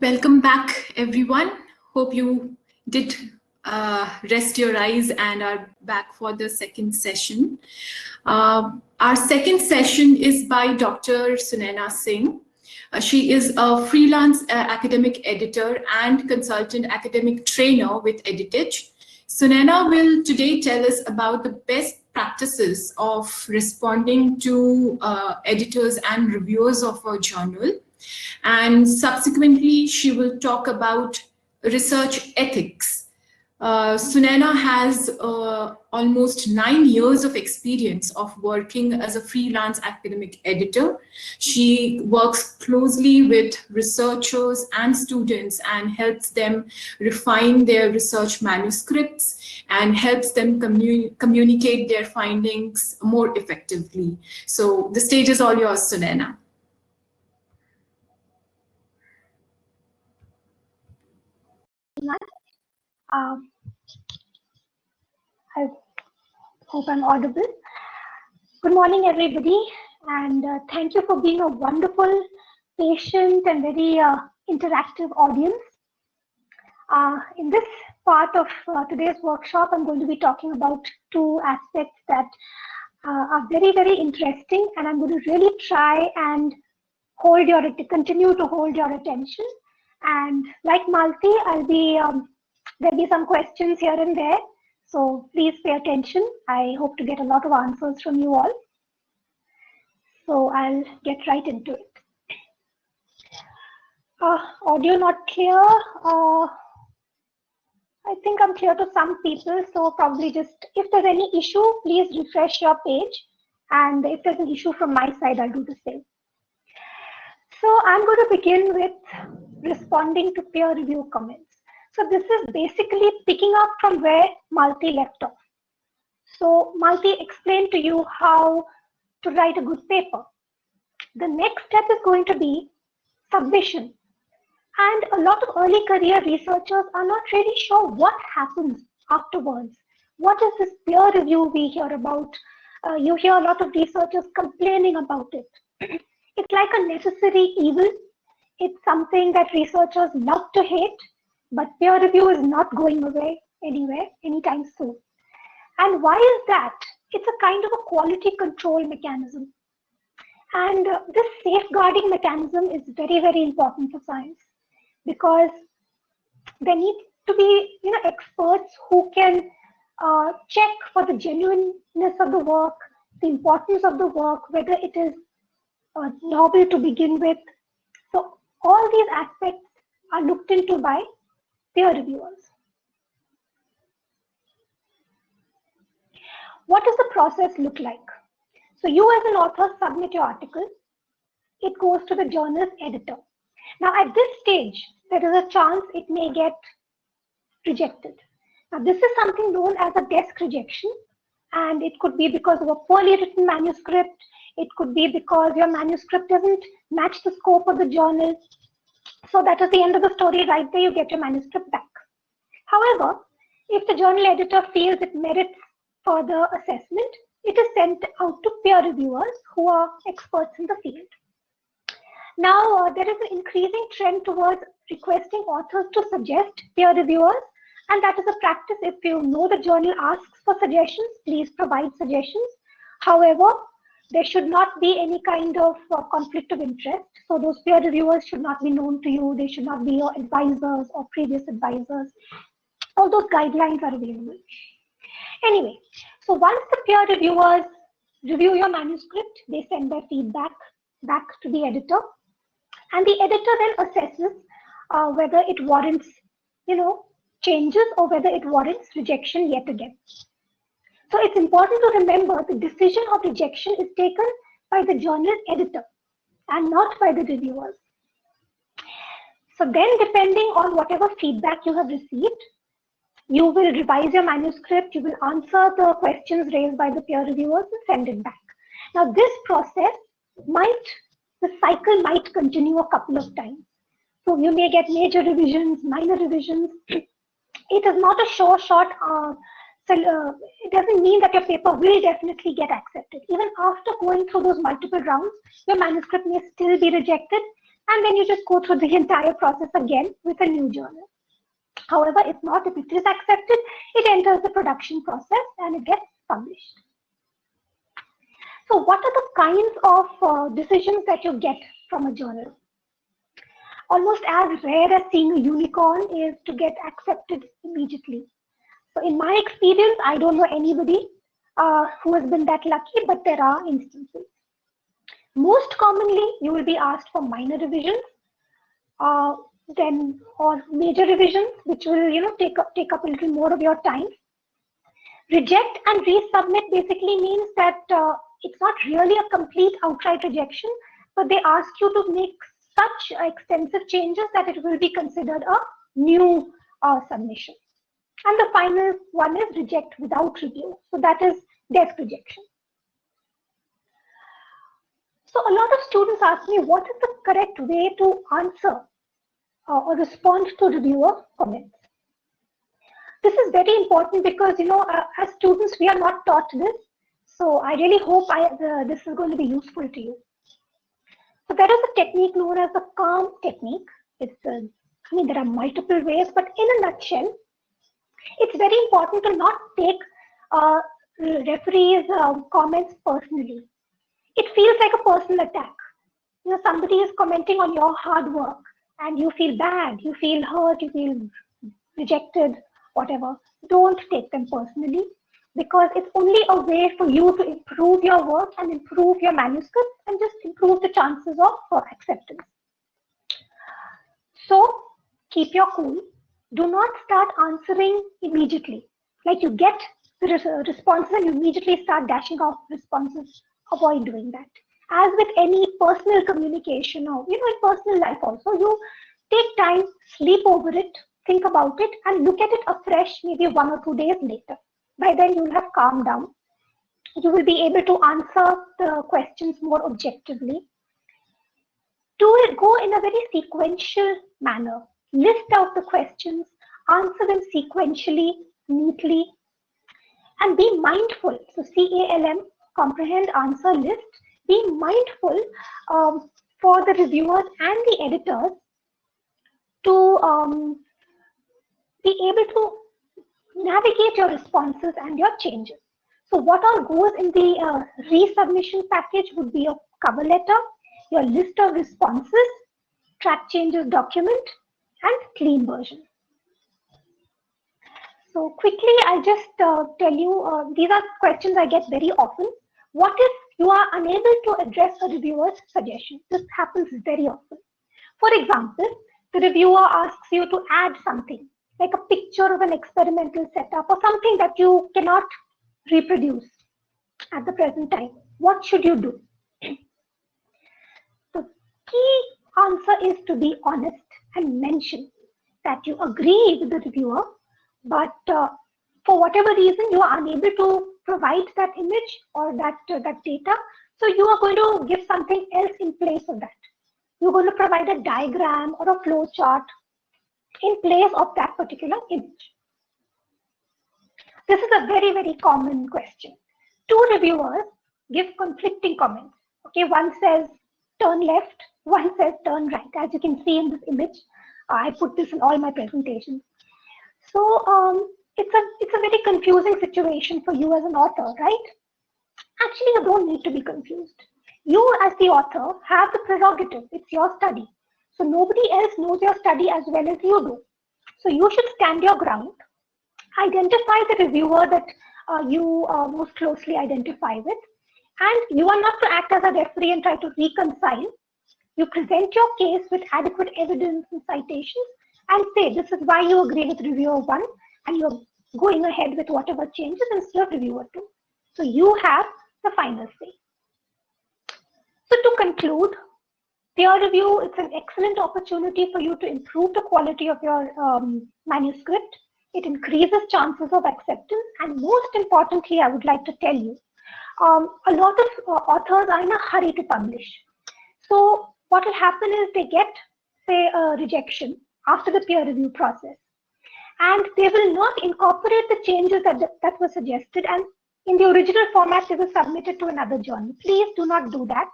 Welcome back, everyone. Hope you did rest your eyes and are back for the second session. Our second session is by Dr. Sunaina Singh. She is a freelance academic editor and consultant academic trainer with Editage. Sunaina will today tell us about the best practices of responding to editors and reviewers of a journal. And subsequently, she will talk about research ethics. Sunaina has almost 9 years of experience of working as a freelance academic editor. She works closely with researchers and students and helps them refine their research manuscripts and helps them communicate their findings more effectively. So the stage is all yours, Sunaina. I hope I'm audible. Good morning, everybody, and thank you for being a wonderful, patient, and very interactive audience. In this part of today's workshop, I'm going to be talking about two aspects that are very, very interesting, and I'm going to really try and continue to hold your attention. And like Malti, there'll be some questions here and there. So please pay attention. I hope to get a lot of answers from you all. So I'll get right into it. Audio not clear. I think I'm clear to some people. So probably just, if there's any issue, please refresh your page. And if there's an issue from my side, I'll do the same. So I'm going to begin with responding to peer review comments. So this is basically picking up from where Malti left off. So Malti explained to you how to write a good paper. The next step is going to be submission. And a lot of early career researchers are not really sure what happens afterwards. What is this peer review we hear about? You hear a lot of researchers complaining about it. It's like a necessary evil. It's something that researchers love to hate, but peer review is not going away anywhere anytime soon. And why is that? It's a kind of a quality control mechanism. And this safeguarding mechanism is very, very important for science because there need to be experts who can check for the genuineness of the work, the importance of the work, whether it is novel to begin with. So all these aspects are looked into by peer reviewers. What does the process look like? So you as an author submit your article. It goes to the journal's editor. Now at this stage, there is a chance it may get rejected. Now this is something known as a desk rejection, and it could be because of a poorly written manuscript. It could be because your manuscript doesn't match the scope of the journal. So that is the end of the story. Right there, you get your manuscript back. However, if the journal editor feels it merits further assessment, it is sent out to peer reviewers who are experts in the field. Now, there is an increasing trend towards requesting authors to suggest peer reviewers, and that is a practice. If you know the journal asks for suggestions, please provide suggestions. However, there should not be any kind of conflict of interest. So those peer reviewers should not be known to you. They should not be your advisors or previous advisors. All those guidelines are available. Anyway, so once the peer reviewers review your manuscript, they send their feedback back to the editor. And the editor then assesses whether it warrants, changes or whether it warrants rejection yet again. So it's important to remember the decision of rejection is taken by the journal editor and not by the reviewers. So then, depending on whatever feedback you have received, you will revise your manuscript, you will answer the questions raised by the peer reviewers and send it back. Now this process the cycle might continue a couple of times. So you may get major revisions, minor revisions. It is not a sure shot. It doesn't mean that your paper will definitely get accepted. Even after going through those multiple rounds, your manuscript may still be rejected. and then you just go through the entire process again with a new journal. However, if not, if it is accepted, it enters the production process and it gets published. So what are the kinds of decisions that you get from a journal? Almost as rare as seeing a unicorn is to get accepted immediately. So in my experience, I don't know anybody who has been that lucky, but there are instances. Most commonly, you will be asked for minor revisions, then or major revisions, which will take up a little more of your time. Reject and resubmit basically means that it's not really a complete outright rejection, but they ask you to make such extensive changes that it will be considered a new submission. And the final one is reject without review. So that is desk rejection. So a lot of students ask me, what is the correct way to answer or respond to reviewer comments? This is very important because, as students, we are not taught this. So I really hope this is going to be useful to you. So there is a technique known as the calm technique. There are multiple ways, but in a nutshell, it's very important to not take referees' comments personally. It feels like a personal attack. Somebody is commenting on your hard work and you feel bad, you feel hurt, you feel rejected, whatever. Don't take them personally, because it's only a way for you to improve your work and improve your manuscript and just improve the chances of acceptance. So keep your cool. Do not start answering immediately. Like you get the responses and you immediately start dashing off responses. Avoid doing that. As with any personal communication or in personal life also, you take time, sleep over it, think about it, and look at it afresh maybe 1 or 2 days later. By then you will have calmed down. You will be able to answer the questions more objectively. Do it, go in a very sequential manner. List out the questions, answer them sequentially, neatly, and be mindful. So CALM, comprehend, answer, list. Be mindful for the reviewers and the editors to be able to navigate your responses and your changes. So what all goes in the resubmission package would be your cover letter, your list of responses, track changes document, and clean version. So quickly, I'll just tell you, these are questions I get very often. What if you are unable to address a reviewer's suggestion? This happens very often. For example, the reviewer asks you to add something, like a picture of an experimental setup or something that you cannot reproduce at the present time. What should you do? The key answer is to be honest and mention that you agree with the reviewer, but for whatever reason you are unable to provide that image or that data, so you are going to give something else in place of that. You're going to provide a diagram or a flow chart in place of that particular image. This is a very, very common question. Two reviewers give conflicting comments. Okay, one says turn left, one says turn right. As you can see in this image, I put this in all my presentations. So it's a very confusing situation for you as an author, right? Actually, you don't need to be confused. You as the author have the prerogative. It's your study. So nobody else knows your study as well as you do. So you should stand your ground. Identify the reviewer that you most closely identify with. And you are not to act as a referee and try to reconcile. You present your case with adequate evidence and citations and say this is why you agree with reviewer 1 and you're going ahead with whatever changes instead of reviewer 2. So you have the final say. So to conclude, peer review, it's an excellent opportunity for you to improve the quality of your manuscript. It increases chances of acceptance, and most importantly, I would like to tell you, a lot of authors are in a hurry to publish. So what will happen is they get, say, a rejection after the peer review process, and they will not incorporate the changes that were suggested, and in the original format, they will submit it to another journal. Please do not do that.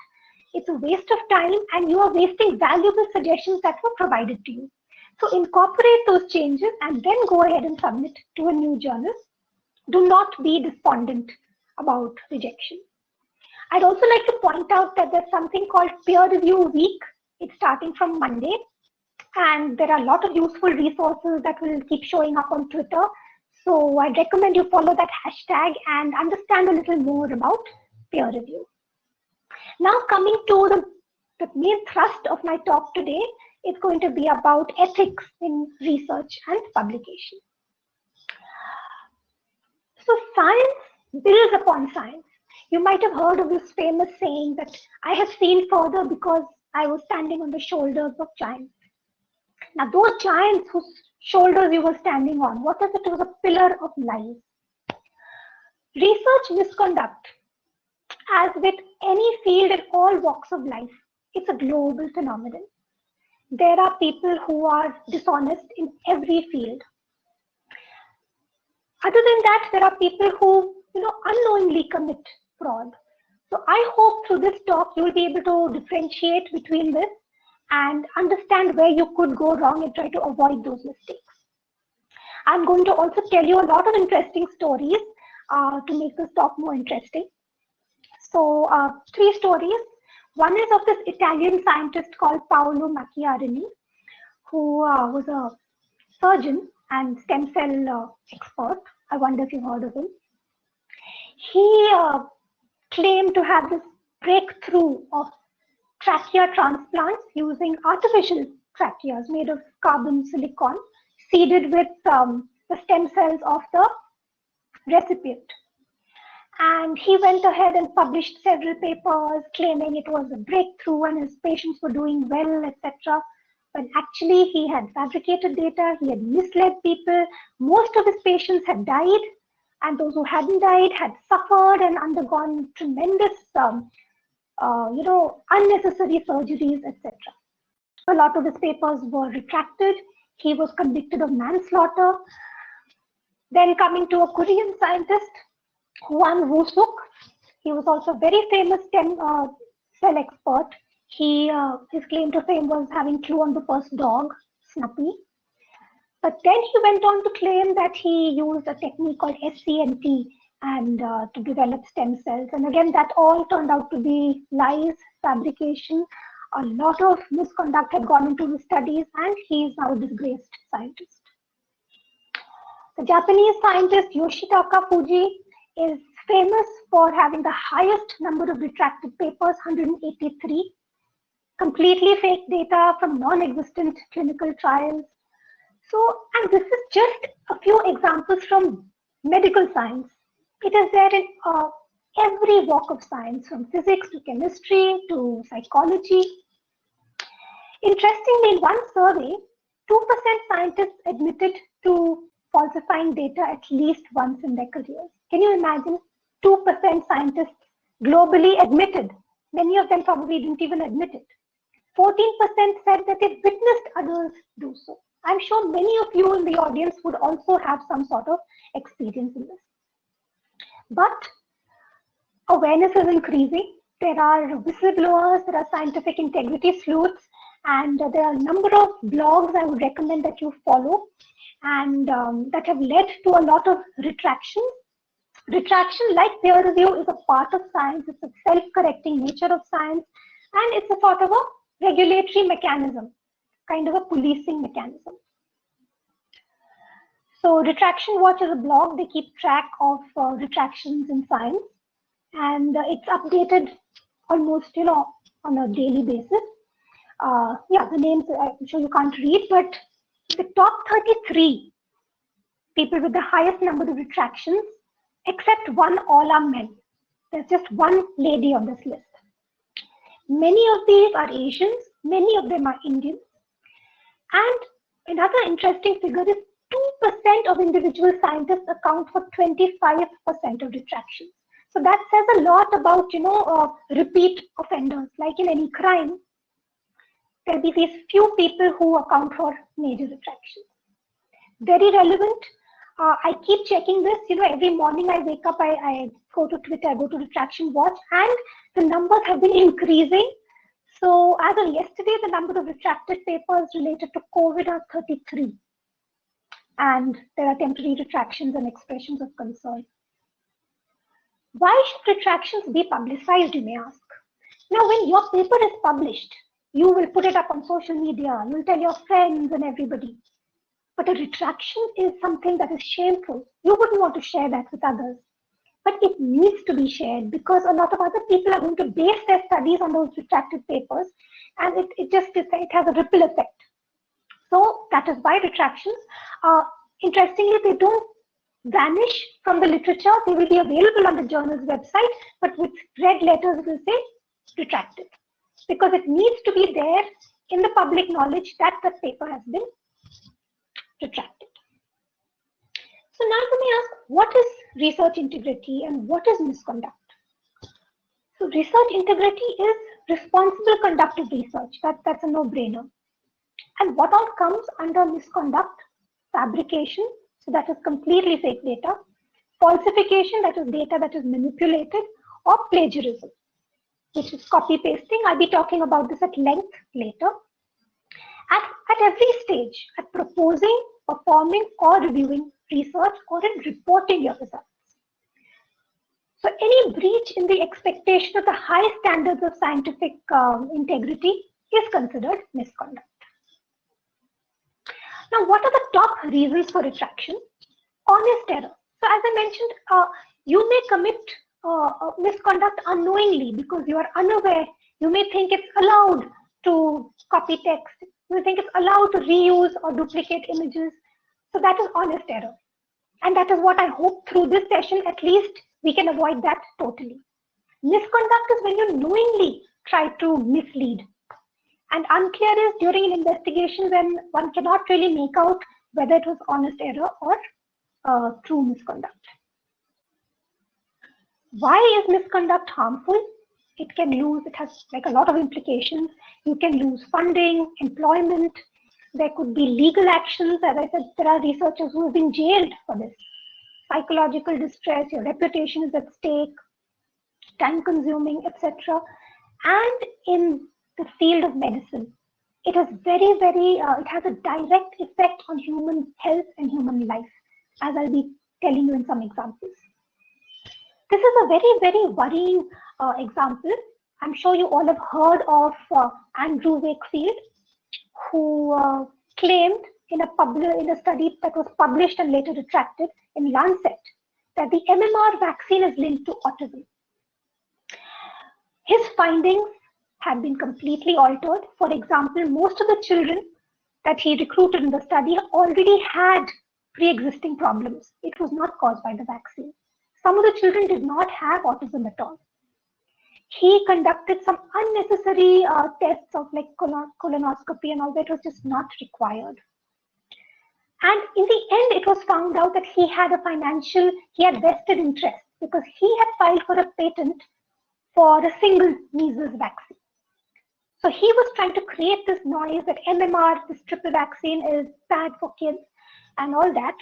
It's a waste of time, and you are wasting valuable suggestions that were provided to you. So incorporate those changes and then go ahead and submit to a new journal. Do not be despondent about rejection. I'd also like to point out that there's something called Peer Review Week. It's starting from Monday, and there are a lot of useful resources that will keep showing up on Twitter. So I'd recommend you follow that hashtag and understand a little more about peer review. Now coming to the main thrust of my talk today, it's going to be about ethics in research and publication. So science builds upon science. You might have heard of this famous saying that I have seen further because I was standing on the shoulders of giants. Now those giants whose shoulders you were standing on, what if it was a pillar of lies? Research misconduct, as with any field in all walks of life, it's a global phenomenon. There are people who are dishonest in every field. Other than that, there are people who unknowingly commit fraud. So I hope through this talk you will be able to differentiate between this and understand where you could go wrong and try to avoid those mistakes. I'm going to also tell you a lot of interesting stories to make this talk more interesting. So 3 stories. One is of this Italian scientist called Paolo Macchiarini, who was a surgeon and stem cell expert. I wonder if you've heard of him. He claimed to have this breakthrough of trachea transplants using artificial tracheas made of carbon silicon seeded with the stem cells of the recipient. And he went ahead and published several papers claiming it was a breakthrough and his patients were doing well, etc. But actually he had fabricated data, he had misled people. Most of his patients had died, and those who hadn't died had suffered and undergone tremendous unnecessary surgeries, etc. A lot of his papers were retracted. He was convicted of manslaughter. Then coming to a Korean scientist, Hwang Woo-suk. He was also a very famous stem cell expert. His claim to fame was having clue on the first dog, Snuppy. But then he went on to claim that he used a technique called SCNT and to develop stem cells. And again, that all turned out to be lies, fabrication. A lot of misconduct had gone into the studies, and he is now a disgraced scientist. The Japanese scientist Yoshitaka Fuji is famous for having the highest number of retracted papers, 183, completely fake data from non-existent clinical trials. So, and this is just a few examples from medical science. It is there in every walk of science, from physics to chemistry to psychology. Interestingly, in one survey, 2% scientists admitted to falsifying data at least once in their careers. Can you imagine? 2% scientists globally admitted. Many of them probably didn't even admit it. 14% said that they've witnessed others do so. I'm sure many of you in the audience would also have some sort of experience in this. But awareness is increasing. There are whistleblowers, there are scientific integrity sleuths, and there are a number of blogs I would recommend that you follow, and that have led to a lot of retractions. Retraction, like peer review, is a part of science. It's a self-correcting nature of science, and it's a sort of a regulatory mechanism, kind of a policing mechanism. So Retraction Watch is a blog. They keep track of retractions in science, and it's updated almost on a daily basis. The names I'm sure you can't read, but the top 33 people with the highest number of retractions, except one, all are men. There's just one lady on this list. Many of these are Asians, many of them are Indians. And another interesting figure is 2% of individual scientists account for 25% of retractions. So that says a lot about, repeat offenders. Like in any crime, there'll be these few people who account for major retractions. Very relevant. I keep checking this. Every morning I wake up, I go to Twitter, I go to Retraction Watch, and the numbers have been increasing. So as of yesterday, the number of retracted papers related to COVID are 33. And there are temporary retractions and expressions of concern. Why should retractions be publicized, you may ask? Now, when your paper is published, you will put it up on social media, you'll tell your friends and everybody. But a retraction is something that is shameful. You wouldn't want to share that with others. But it needs to be shared because a lot of other people are going to base their studies on those retracted papers, and it has a ripple effect. So that is why retractions, interestingly, they don't vanish from the literature. They will be available on the journal's website, but with red letters it will say retracted, because it needs to be there in the public knowledge that the paper has been retracted. So now you may ask, what is research integrity and what is misconduct? So research integrity is responsible conduct of research. That's a no-brainer. And what all comes under misconduct? Fabrication, so that is completely fake data. Falsification, that is data that is manipulated. Or plagiarism, which is copy-pasting. I'll be talking about this at length later. At every stage, at proposing, performing, or reviewing research, or in reporting your results. So any breach in the expectation of the high standards of scientific integrity is considered misconduct. Now, what are the top reasons for retraction? Honest error. So as I mentioned, you may commit misconduct unknowingly because you are unaware. You may think it's allowed to copy text. You may think it's allowed to reuse or duplicate images. So that is honest error. And that is what I hope through this session, at least we can avoid that totally. Misconduct is when you knowingly try to mislead. And unclear is during an investigation when one cannot really make out whether it was honest error or true misconduct. Why is misconduct harmful? It has like a lot of implications. You can lose funding, employment. There could be legal actions. As I said, there are researchers who have been jailed for this. Psychological distress, your reputation is at stake, time consuming, etc. And in the field of medicine, it is it has a direct effect on human health and human life, as I'll be telling you in some examples. This is a very worrying example. I'm sure you all have heard of Andrew Wakefield, who claimed in a study that was published and later retracted in Lancet that the MMR vaccine is linked to autism. His findings have been completely altered. For example, most of the children that he recruited in the study already had pre-existing problems. It was not caused by the vaccine. Some of the children did not have autism at all. He conducted some unnecessary tests of like colonoscopy and all that was just not required. And in the end, it was found out that he had vested interest because he had filed for a patent for a single measles vaccine. So he was trying to create this noise that MMR, this triple vaccine, is bad for kids and all that.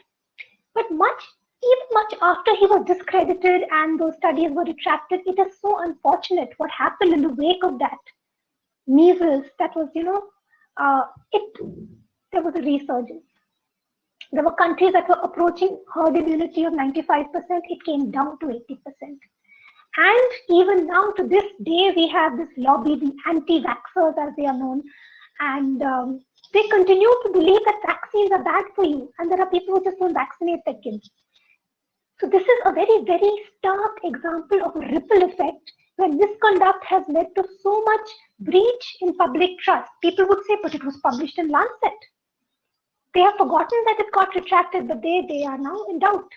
But even much after he was discredited and those studies were retracted, it is so unfortunate what happened in the wake of that. Measles, that was, there was a resurgence. There were countries that were approaching herd immunity of 95%. It came down to 80%. And even now, to this day, we have this lobby, the anti-vaxxers as they are known, and they continue to believe that vaccines are bad for you, and there are people who just don't vaccinate their kids. So this is a very stark example of a ripple effect where misconduct has led to so much breach in public trust. People would say, but it was published in Lancet. They have forgotten that it got retracted, but they are now in doubt.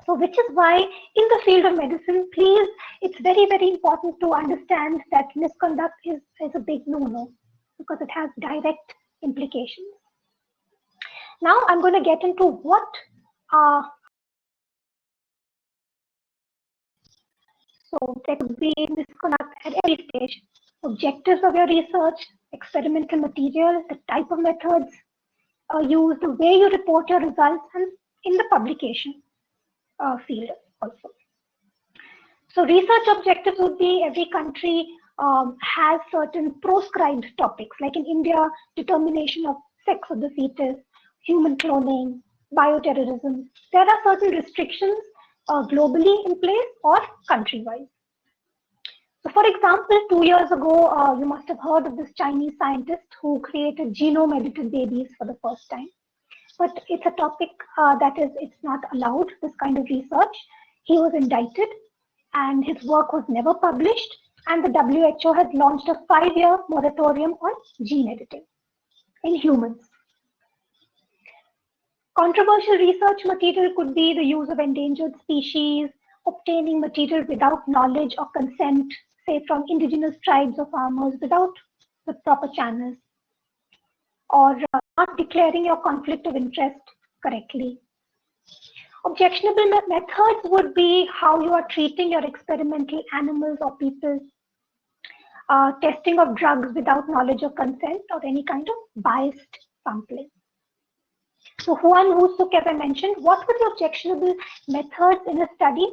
So which is why in the field of medicine, please, it's very important to understand that misconduct is a big no-no because it has direct implications. Now I'm going to get into what are so there could be misconduct at every stage. Objectives of your research, experimental material, the type of methods used, the way you report your results, and in the publication field also. So research objectives would be every country has certain proscribed topics, like in India, determination of sex of the fetus, human cloning, bioterrorism. There are certain restrictions globally in place or country-wise. So for example, 2 years ago, you must have heard of this Chinese scientist who created genome-edited babies for the first time. But it's a topic it's not allowed, this kind of research. He was indicted and his work was never published, and the WHO has launched a 5-year moratorium on gene editing in humans. Controversial research material could be the use of endangered species, obtaining material without knowledge or consent, say from indigenous tribes or farmers without the proper channels, or not declaring your conflict of interest correctly. Objectionable methods would be how you are treating your experimental animals or people, testing of drugs without knowledge or consent, or any kind of biased sampling. So Juan Wu Suk, as I mentioned, what were the objectionable methods in a study?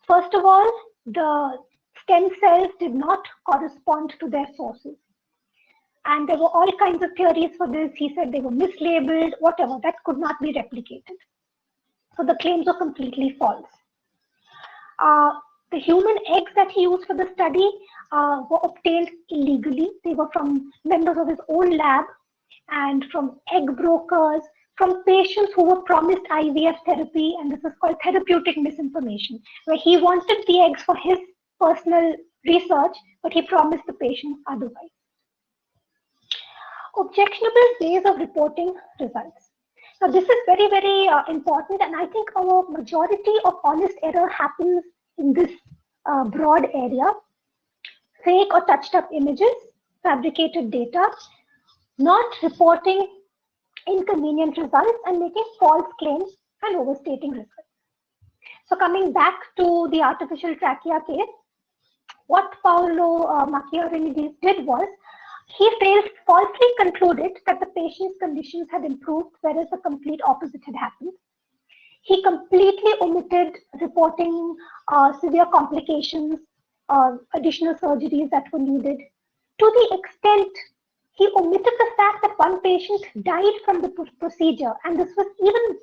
First of all, the stem cells did not correspond to their sources. And there were all kinds of theories for this. He said they were mislabeled, whatever, that could not be replicated. So the claims were completely false. The human eggs that he used for the study were obtained illegally. They were from members of his own lab and from egg brokers, from patients who were promised IVF therapy, and this is called therapeutic misinformation, where he wanted the eggs for his personal research, but he promised the patient otherwise. Objectionable ways of reporting results. Now, this is very, very important, and I think our majority of honest error happens in this broad area. Fake or touched up images, fabricated data, not reporting inconvenient results, and making false claims and overstating results. So coming back to the artificial trachea case, what Paolo Macchiarini did was, he falsely concluded that the patient's conditions had improved, whereas the complete opposite had happened. He completely omitted reporting severe complications, additional surgeries that were needed. To the extent he omitted the fact that one patient died from the procedure, and this was even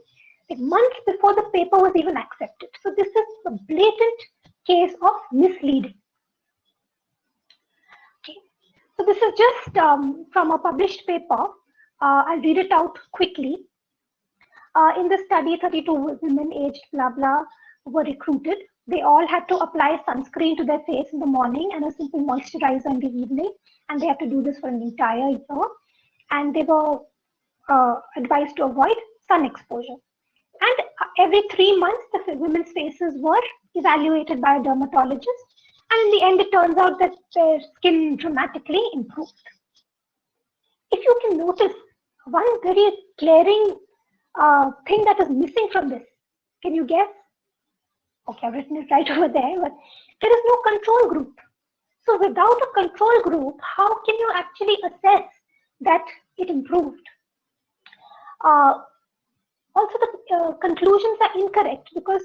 like months before the paper was even accepted. So this is a blatant case of misleading. Okay. So this is just from a published paper. I'll read it out quickly. In this study, 32 women aged blah blah were recruited. They all had to apply sunscreen to their face in the morning and a simple moisturizer in the evening, and they had to do this for an entire year. And they were advised to avoid sun exposure. And every 3 months, the women's faces were evaluated by a dermatologist, and in the end, it turns out that their skin dramatically improved. If you can notice one very glaring thing that is missing from this, can you guess? Okay, I've written it right over there, but there is no control group. So without a control group, how can you actually assess that it improved? Also, the conclusions are incorrect because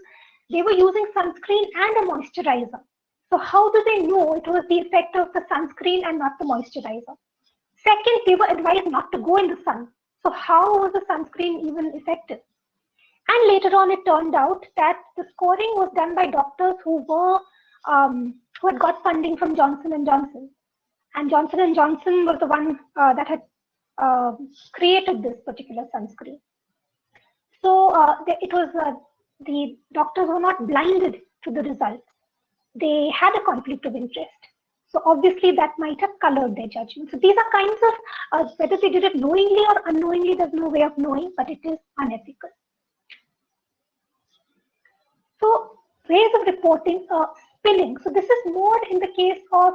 they were using sunscreen and a moisturizer. So how do they know it was the effect of the sunscreen and not the moisturizer? Second, they were advised not to go in the sun. So how was the sunscreen even effective? And later on, it turned out that the scoring was done by doctors who had got funding from Johnson & Johnson. And Johnson & Johnson was the one that had created this particular sunscreen. So the doctors were not blinded to the results. They had a conflict of interest. So obviously that might have colored their judgment. So these are kinds of, whether they did it knowingly or unknowingly, there's no way of knowing, but it is unethical. So ways of reporting spilling. So this is more in the case of,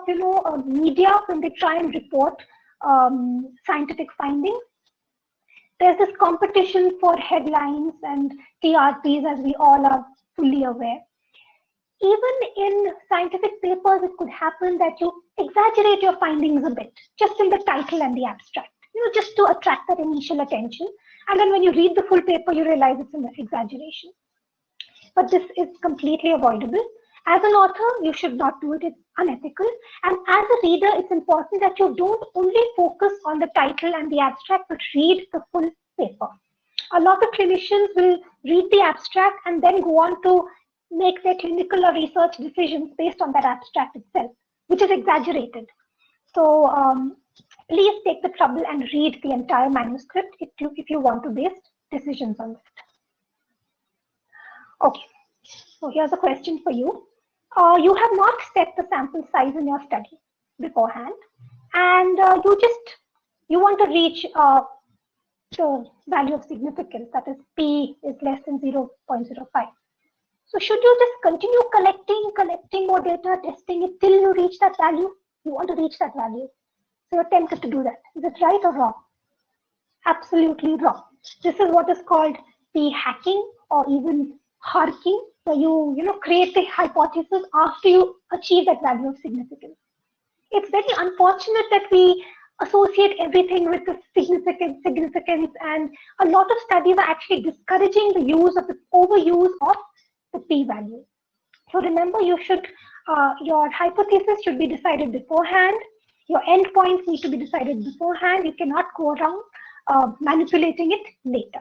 media when they try and report scientific findings. There's this competition for headlines and TRPs, as we all are fully aware. Even in scientific papers, it could happen that you exaggerate your findings a bit, just in the title and the abstract, just to attract that initial attention. And then when you read the full paper, you realize it's an exaggeration. But this is completely avoidable. As an author, you should not do it. It's unethical. And as a reader, it's important that you don't only focus on the title and the abstract, but read the full paper. A lot of clinicians will read the abstract and then go on to make their clinical or research decisions based on that abstract itself, which is exaggerated. So please take the trouble and read the entire manuscript if you want to base decisions on that. Okay, so here's a question for you. You have not set the sample size in your study beforehand, and you want to reach the value of significance, that is P is less than 0.05. So should you just continue collecting more data, testing it till you reach that value? You want to reach that value. So you're tempted to do that. Is it right or wrong? Absolutely wrong. This is what is called p-hacking or even harking, where you create the hypothesis after you achieve that value of significance. It's very unfortunate that we associate everything with the significance, and a lot of studies are actually discouraging the use of the overuse of the p-value. So remember, your hypothesis should be decided beforehand. Your endpoints need to be decided beforehand. You cannot go around manipulating it later.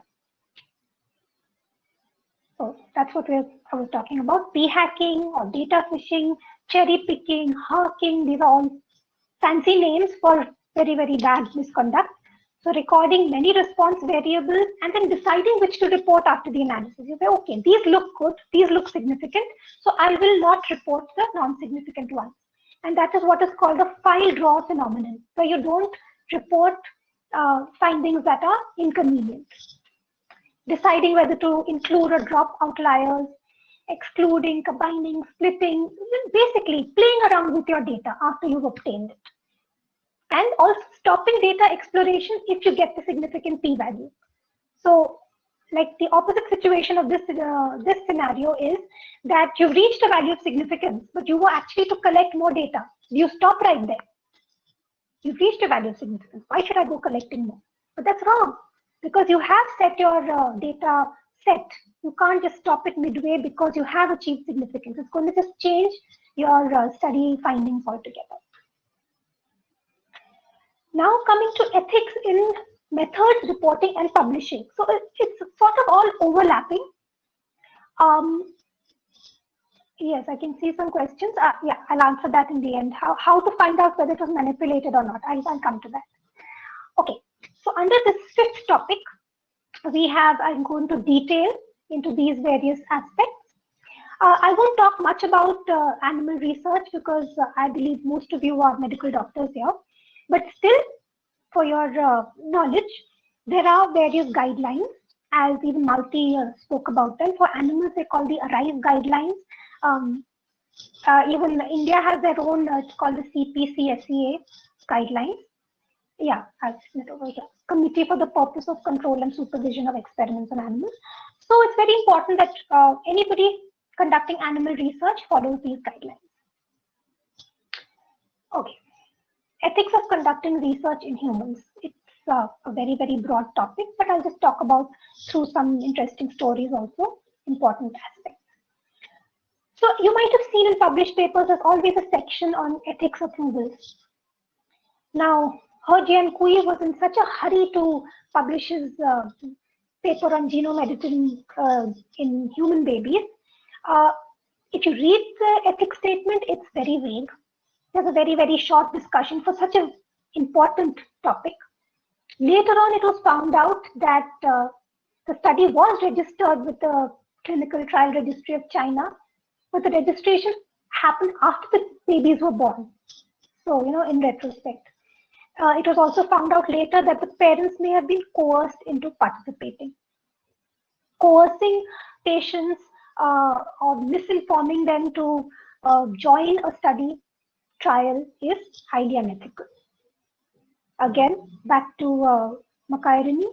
So that's what I was talking about. P-hacking or data fishing, cherry picking, harking, these are all fancy names for very, very bad misconduct. So recording many response variables and then deciding which to report after the analysis. You say, okay, these look good, these look significant, so I will not report the non-significant ones. And that is what is called a file draw phenomenon, where you don't report findings that are inconvenient. Deciding whether to include or drop outliers, excluding, combining, splitting, basically playing around with your data after you've obtained it. And also stopping data exploration if you get the significant p-value. So like the opposite situation of this scenario is that you've reached a value of significance, but you were actually to collect more data. You stop right there. You've reached a value of significance. Why should I go collecting more? But that's wrong, because you have set your data set. You can't just stop it midway because you have achieved significance. It's going to just change your study findings altogether. Now coming to ethics in methods, reporting, and publishing. So it's sort of all overlapping. Yes, I can see some questions. Yeah, I'll answer that in the end. How to find out whether it was manipulated or not. I'll come to that. Okay, so under this fifth topic, I'm going to detail into these various aspects. I won't talk much about animal research because I believe most of you are medical doctors here. But still, for your knowledge, there are various guidelines, as even Malti spoke about them. For animals, they call the ARISE guidelines. Even India has their own, it's called the CPCSEA guidelines. Yeah, I'll send it over here. Committee for the Purpose of Control and Supervision of Experiments on Animals. So it's very important that anybody conducting animal research follows these guidelines. Okay. Ethics of conducting research in humans. It's a very, very broad topic, but I'll just talk about through some interesting stories also, important aspects. So you might have seen in published papers, there's always a section on ethics of noodles. Now, He Jiankui was in such a hurry to publish his paper on genome editing in human babies. If you read the ethics statement, it's very vague. There's a very, very short discussion for such an important topic. Later on, it was found out that the study was registered with the Clinical Trial Registry of China, but the registration happened after the babies were born. So, in retrospect. It was also found out later that the parents may have been coerced into participating. Coercing patients or misinforming them to join a study trial is highly unethical. Again, back to Makairini.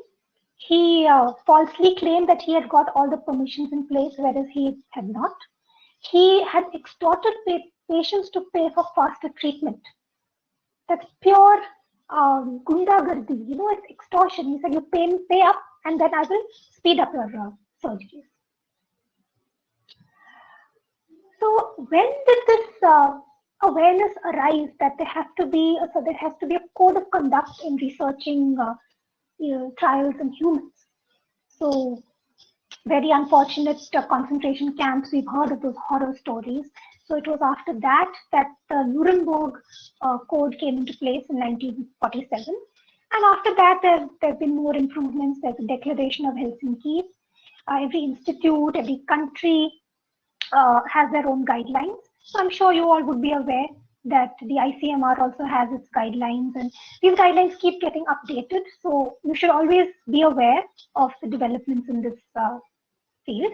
He falsely claimed that he had got all the permissions in place, whereas he had not. He had extorted patients to pay for faster treatment. That's pure gundagardi, it's extortion. He said, you pay up and then I will speed up your surgeries. So when did this awareness arise that there has to be a code of conduct in researching trials in humans. So very unfortunate concentration camps. We've heard of those horror stories. So it was after that that the Nuremberg Code came into place in 1947. And after that, there have been more improvements. There's a Declaration of Helsinki. Every institute, every country has their own guidelines. So I'm sure you all would be aware that the ICMR also has its guidelines, and these guidelines keep getting updated. So you should always be aware of the developments in this field.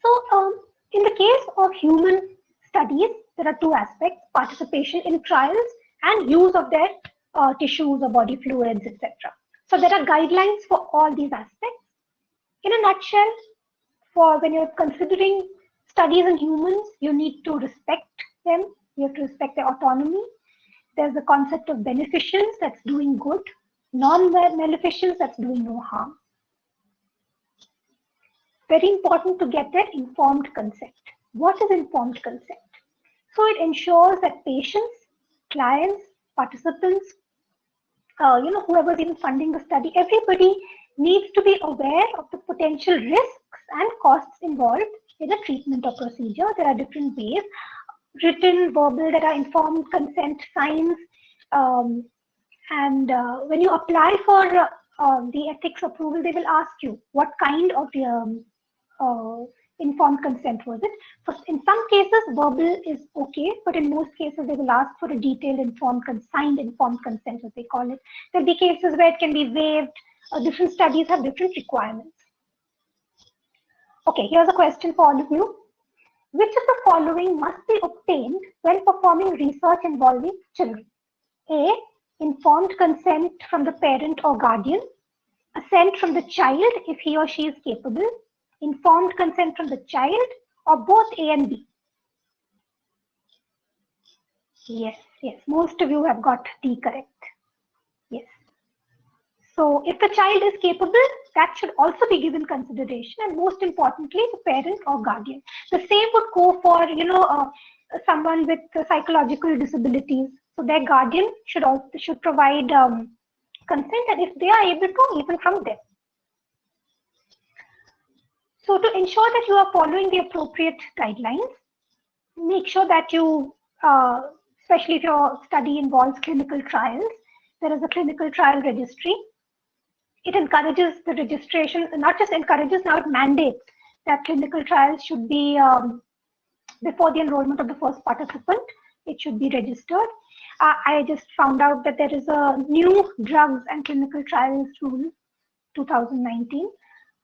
So in the case of human studies, there are two aspects: participation in trials and use of their tissues or body fluids, etc. So there are guidelines for all these aspects. In a nutshell, for when you're considering studies in humans, you need to respect them. You have to respect their autonomy. There's the concept of beneficence, that's doing good, non-maleficence, that's doing no harm. Very important to get that informed consent. What is informed consent? So it ensures that patients, clients, participants, whoever's even funding the study, everybody needs to be aware of the potential risks and costs involved in a treatment or procedure. There are different ways: written, verbal, there are informed consent signs. And when you apply for the ethics approval, they will ask you what kind of informed consent was it. So in some cases, verbal is okay, but in most cases, they will ask for a detailed signed informed consent, as they call it. There'll be cases where it can be waived. Different studies have different requirements. Okay, here's a question for all of you. Which of the following must be obtained when performing research involving children? A, informed consent from the parent or guardian, assent from the child if he or she is capable, informed consent from the child, or both A and B? Yes, most of you have got D correct. Yes. So if the child is capable, that should also be given consideration, and most importantly, the parent or guardian. The same would go for someone with psychological disabilities. So their guardian should provide consent, and if they are able to, even from them. So to ensure that you are following the appropriate guidelines, make sure that you, especially if your study involves clinical trials, there is a clinical trial registry. It encourages the registration, not just encourages, now it mandates that clinical trials should be, before the enrollment of the first participant, it should be registered. I just found out that there is a new drugs and clinical trials rule, 2019.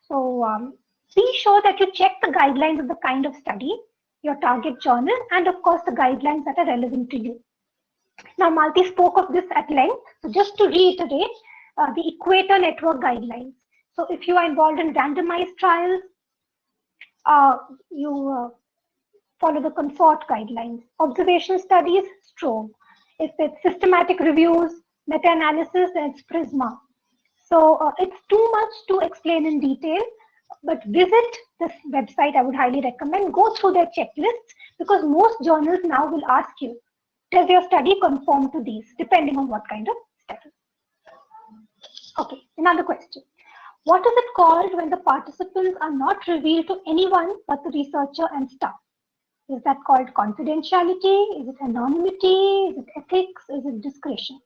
So be sure that you check the guidelines of the kind of study, your target journal, and of course the guidelines that are relevant to you. Now, Malti spoke of this at length. So just to reiterate, the Equator Network guidelines. So if you are involved in randomized trials, you follow the consort guidelines. Observation studies, STROBE. If it's systematic reviews, meta-analysis, then it's PRISMA. So it's too much to explain in detail, but visit this website. I would highly recommend. Go through their checklists, because most journals now will ask you, does your study conform to these, depending on what kind of study. Okay, another question. What is it called when the participants are not revealed to anyone but the researcher and staff? Is that called confidentiality? Is it anonymity? Is it ethics? Is it discretion?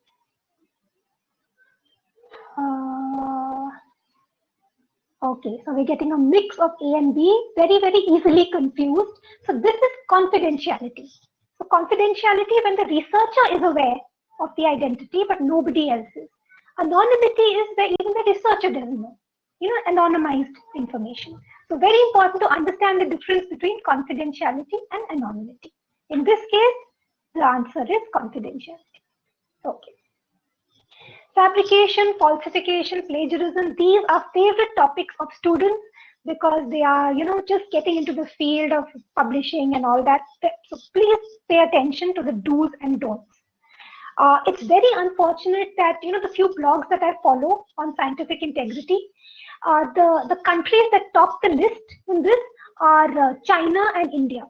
Okay, so we're getting a mix of A and B, very, very easily confused. So this is confidentiality. So confidentiality when the researcher is aware of the identity, but nobody else is. Anonymity is where even the researcher doesn't know, anonymized information. So very important to understand the difference between confidentiality and anonymity. In this case, the answer is confidentiality. Okay. Fabrication, falsification, plagiarism, these are favorite topics of students because they are, just getting into the field of publishing and all that. So please pay attention to the do's and don'ts. It's very unfortunate that, the few blogs that I follow on scientific integrity, the countries that top the list in this are China and India.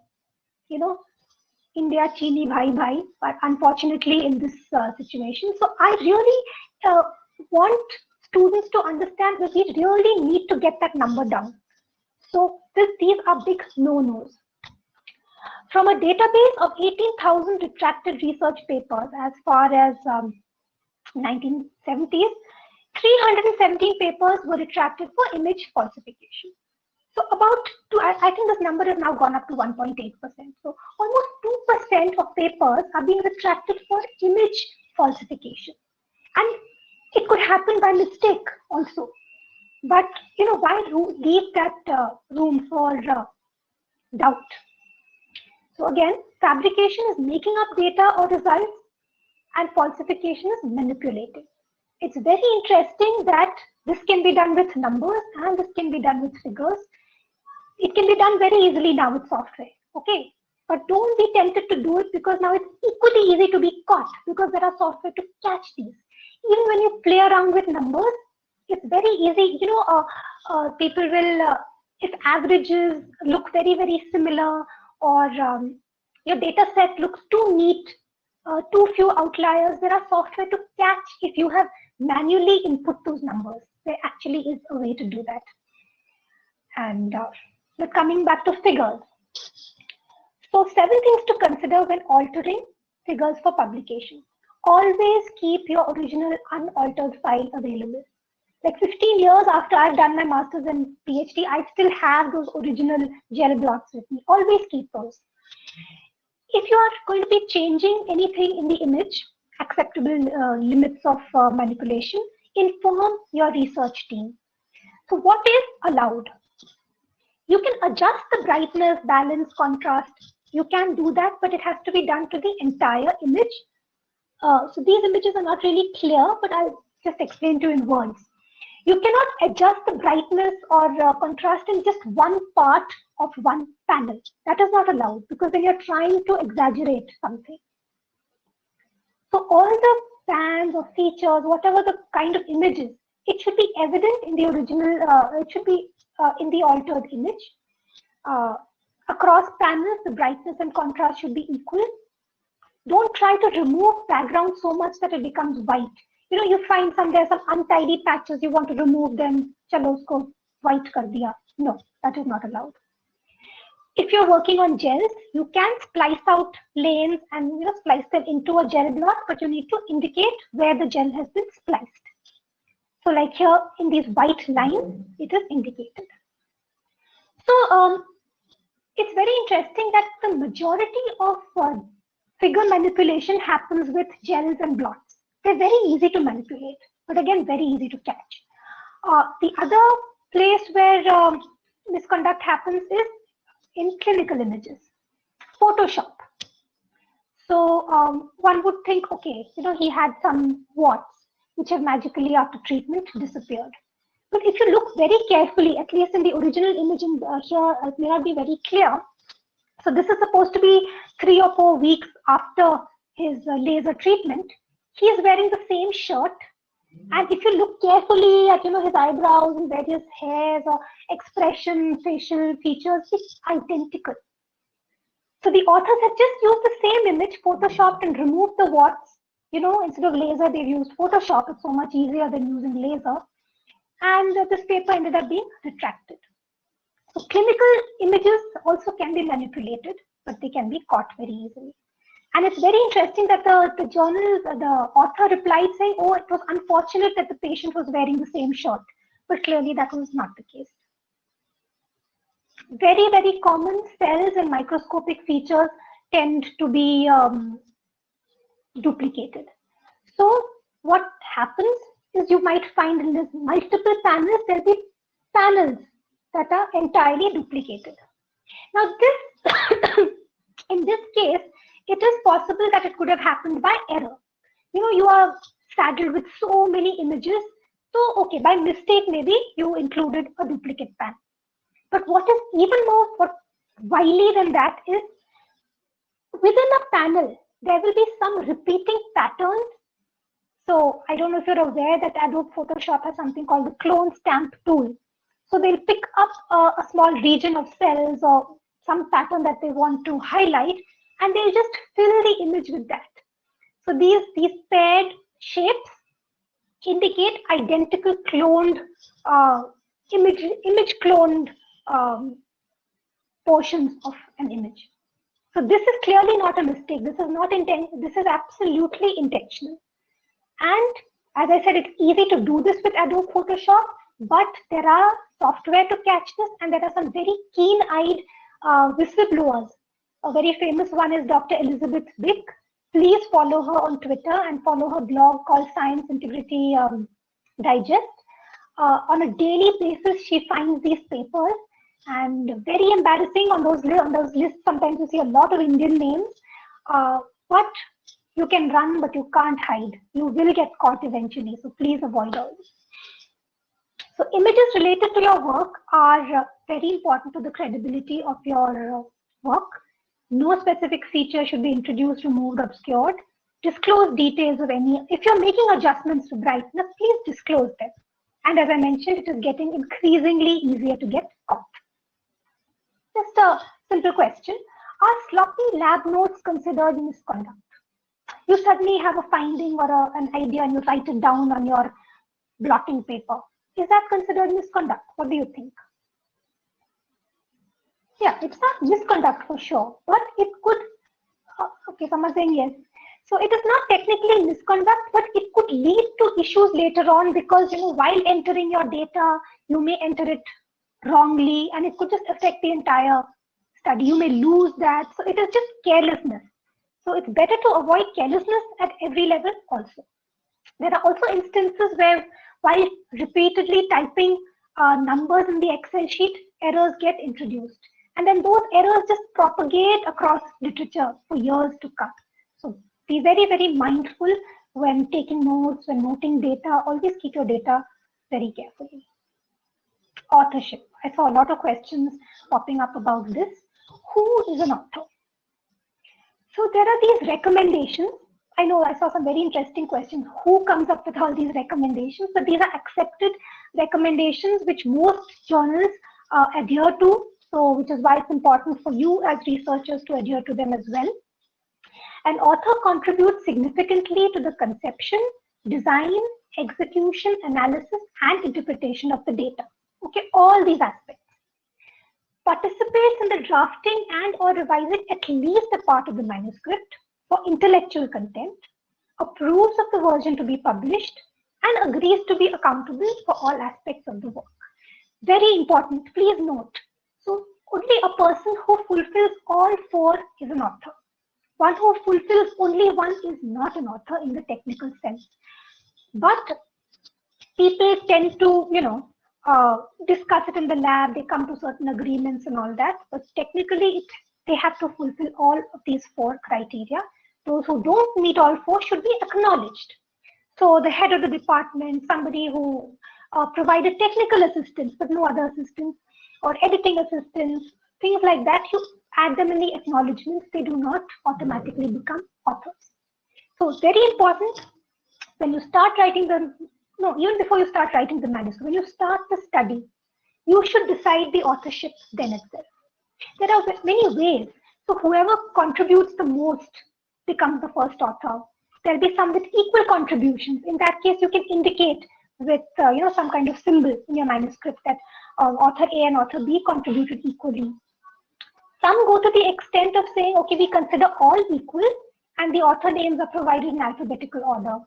India Chini bhai bhai, but unfortunately in this situation. So I really want students to understand that we really need to get that number down. So these are big no-nos. From a database of 18,000 retracted research papers as far as 1970s, 317 papers were retracted for image falsification. So about I think this number has now gone up to 1.8%. So almost 2% of papers are being retracted for image falsification. And it could happen by mistake also. But why leave that room for doubt? So again, fabrication is making up data or results, and falsification is manipulating. It's very interesting that this can be done with numbers and this can be done with figures. It can be done very easily now with software, okay? But don't be tempted to do it, because now it's equally easy to be caught because there are software to catch these. Even when you play around with numbers, it's very easy. People will, if averages look very, very similar, or your data set looks too neat, too few outliers, there are software to catch if you have manually input those numbers. There actually is a way to do that. And but coming back to figures. So 7 things to consider when altering figures for publication. Always keep your original unaltered file available. Like 15 years after I've done my master's and PhD, I still have those original gel blocks with me. Always keep those. If you are going to be changing anything in the image, acceptable limits of manipulation, inform your research team. So what is allowed? You can adjust the brightness, balance, contrast. You can do that, but it has to be done to the entire image. So these images are not really clear, but I'll just explain to you in words. You cannot adjust the brightness or contrast in just one part of one panel. That is not allowed, because then you're trying to exaggerate something. So all the pans or features, whatever the kind of images, it should be evident in the original, it should be in the altered image. Across panels, the brightness and contrast should be equal. Don't try to remove background so much that it becomes white. You find there's some untidy patches, you want to remove them, chalo usko white kar diya. No, that is not allowed. If you're working on gels, you can splice out lanes and splice them into a gel block, but you need to indicate where the gel has been spliced. So like here in these white lines, it is indicated. So it's very interesting that the majority of figure manipulation happens with gels and blots. They're very easy to manipulate, but again, very easy to catch. The other place where misconduct happens is in clinical images. Photoshop. So one would think, okay, he had some warts which have magically after treatment disappeared. But if you look very carefully, at least in the original image here, it may not be very clear. So this is supposed to be 3 or 4 weeks after his laser treatment. He is wearing the same shirt. And if you look carefully at his eyebrows and various hairs or expression, facial features, it's identical. So the authors have just used the same image, photoshopped and removed the warts. Instead of laser, they've used Photoshop. It's so much easier than using laser. And this paper ended up being retracted. So clinical images also can be manipulated, but they can be caught very easily. And it's very interesting that the journal, the author replied saying, oh, it was unfortunate that the patient was wearing the same shirt. But clearly that was not the case. Very, very common cells and microscopic features tend to be duplicated. So what happens is you might find in this multiple panels, there'll be panels that are entirely duplicated. Now this, in this case, it is possible that it could have happened by error. You are saddled with so many images. So, okay, by mistake, maybe you included a duplicate pan. But what is even more wily than that is within a panel, there will be some repeating patterns. So I don't know if you're aware that Adobe Photoshop has something called the clone stamp tool. So they'll pick up a small region of cells or some pattern that they want to highlight, and they'll just fill the image with that. So these paired shapes indicate identical cloned image cloned portions of an image. So this is clearly not a mistake. This is not this is absolutely intentional. And as I said, it's easy to do this with Adobe Photoshop, but there are software to catch this, and there are some very keen-eyed whistleblowers. A very famous one is Dr. Elizabeth Bick. Please follow her on Twitter and follow her blog called Science Integrity Digest. On a daily basis, she finds these papers, and very embarrassing on those lists. Sometimes you see a lot of Indian names, but you can run, but you can't hide. You will get caught eventually, so please avoid all this. So images related to your work are very important to the credibility of your work. No specific feature should be introduced, removed, obscured. Disclose details of any. If you're making adjustments to brightness, please disclose them. And as I mentioned, it is getting increasingly easier to get caught. Just a simple question. Are sloppy lab notes considered misconduct? You suddenly have a finding or an idea and you write it down on your blotting paper. Is that considered misconduct? What do you think? Yeah, it's not misconduct for sure, but it could, okay, someone's saying yes. So it is not technically misconduct, but it could lead to issues later on because, while entering your data, you may enter it wrongly and it could just affect the entire study. You may lose that. So it is just carelessness. So it's better to avoid carelessness at every level also. There are also instances where while repeatedly typing numbers in the Excel sheet, errors get introduced. And then those errors just propagate across literature for years to come. So be very, very mindful when taking notes, when noting data. Always keep your data very carefully. Authorship. I saw a lot of questions popping up about this. Who is an author? So there are these recommendations. I know I saw some very interesting questions. Who comes up with all these recommendations? But these are accepted recommendations which most journals adhere to. So which is why it's important for you as researchers to adhere to them as well. An author contributes significantly to the conception, design, execution, analysis, and interpretation of the data. Okay, all these aspects. Participates in the drafting and or revising at least a part of the manuscript for intellectual content, approves of the version to be published, and agrees to be accountable for all aspects of the work. Very important, please note. So only a person who fulfills all four is an author. One who fulfills only one is not an author in the technical sense. But people tend to, discuss it in the lab, they come to certain agreements and all that, but technically they have to fulfill all of these four criteria. Those who don't meet all four should be acknowledged. So the head of the department, somebody who provided technical assistance but no other assistance, or editing assistance, things like that, you add them in the acknowledgements. They do not automatically become authors. So it's very important when you start writing even before you start writing the manuscript, when you start the study, you should decide the authorship then itself. There are many ways. So whoever contributes the most becomes the first author. There'll be some with equal contributions. In that case, you can indicate with some kind of symbol in your manuscript that author A and author B contributed equally. Some go to the extent of saying, okay, we consider all equal and the author names are provided in alphabetical order.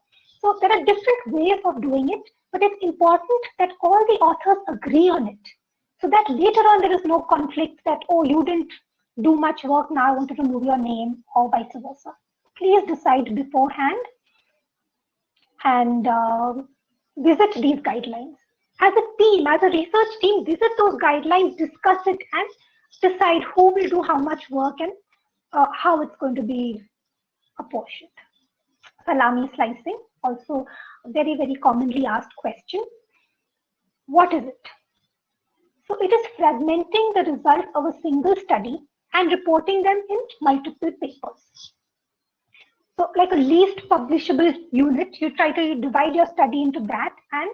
So there are different ways of doing it, but it's important that all the authors agree on it. So that later on there is no conflict that, oh, you didn't do much work, now I want to remove your name, or vice versa. Please decide beforehand and visit these guidelines. As a team, as a research team, visit those guidelines, discuss it, and decide who will do how much work and how it's going to be apportioned. Salami slicing, also a very, very commonly asked question. What is it? So it is fragmenting the results of a single study and reporting them in multiple papers. So like a least publishable unit, you try to divide your study into that, and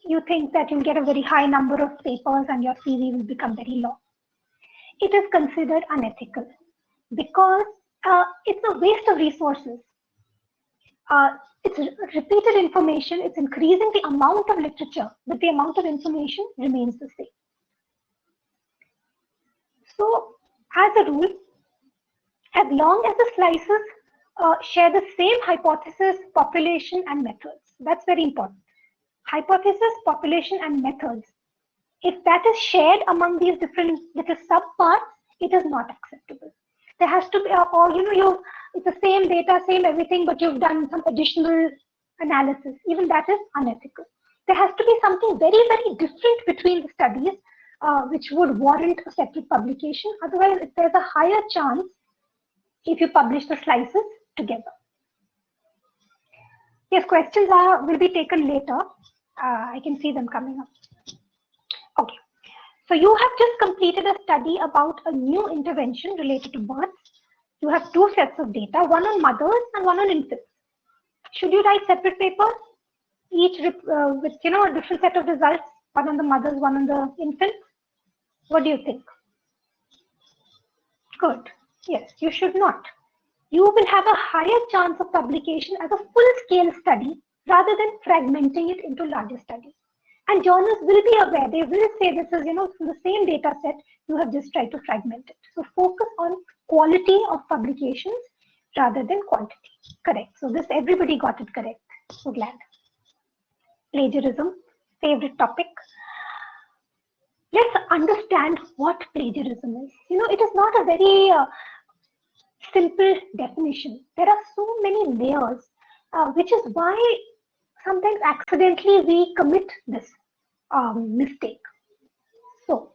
you think that you'll get a very high number of papers and your CV will become very long. It is considered unethical. because it's a waste of resources. It's repeated information, it's increasing the amount of literature, but the amount of information remains the same. So, as a rule, as long as the slices share the same hypothesis, population, and methods, that's very important. Hypothesis, population, and methods. If that is shared among these different little subparts, it is not acceptable. There has to be, or it's the same data, same everything, but you've done some additional analysis. Even that is unethical. There has to be something very, very different between the studies, which would warrant a separate publication. Otherwise, there's a higher chance if you publish the slices together. Yes, questions will be taken later. I can see them coming up. Okay. So you have just completed a study about a new intervention related to births. You have two sets of data, one on mothers and one on infants. Should you write separate papers, each with a different set of results, one on the mothers, one on the infants? What do you think? Good. Yes, you should not. You will have a higher chance of publication as a full-scale study rather than fragmenting it into larger studies. And journals will be aware. They will say this is, from the same data set, you have just tried to fragment it. So focus on quality of publications rather than quantity. Correct. So this, everybody got it correct. So glad. Plagiarism, favorite topic. Let's understand what plagiarism is. It is not a very simple definition. There are so many layers, which is why sometimes accidentally we commit this mistake. So,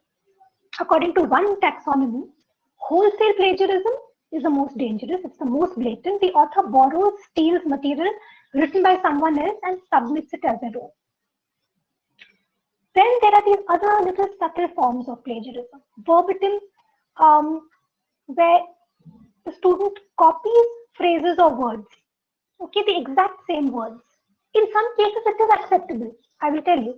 according to one taxonomy, wholesale plagiarism is the most dangerous. It's the most blatant. The author borrows, steals material written by someone else and submits it as their own. Then there are these other little subtle forms of plagiarism. Verbatim, where the student copies phrases or words. Okay, the exact same words. In some cases, it is acceptable, I will tell you.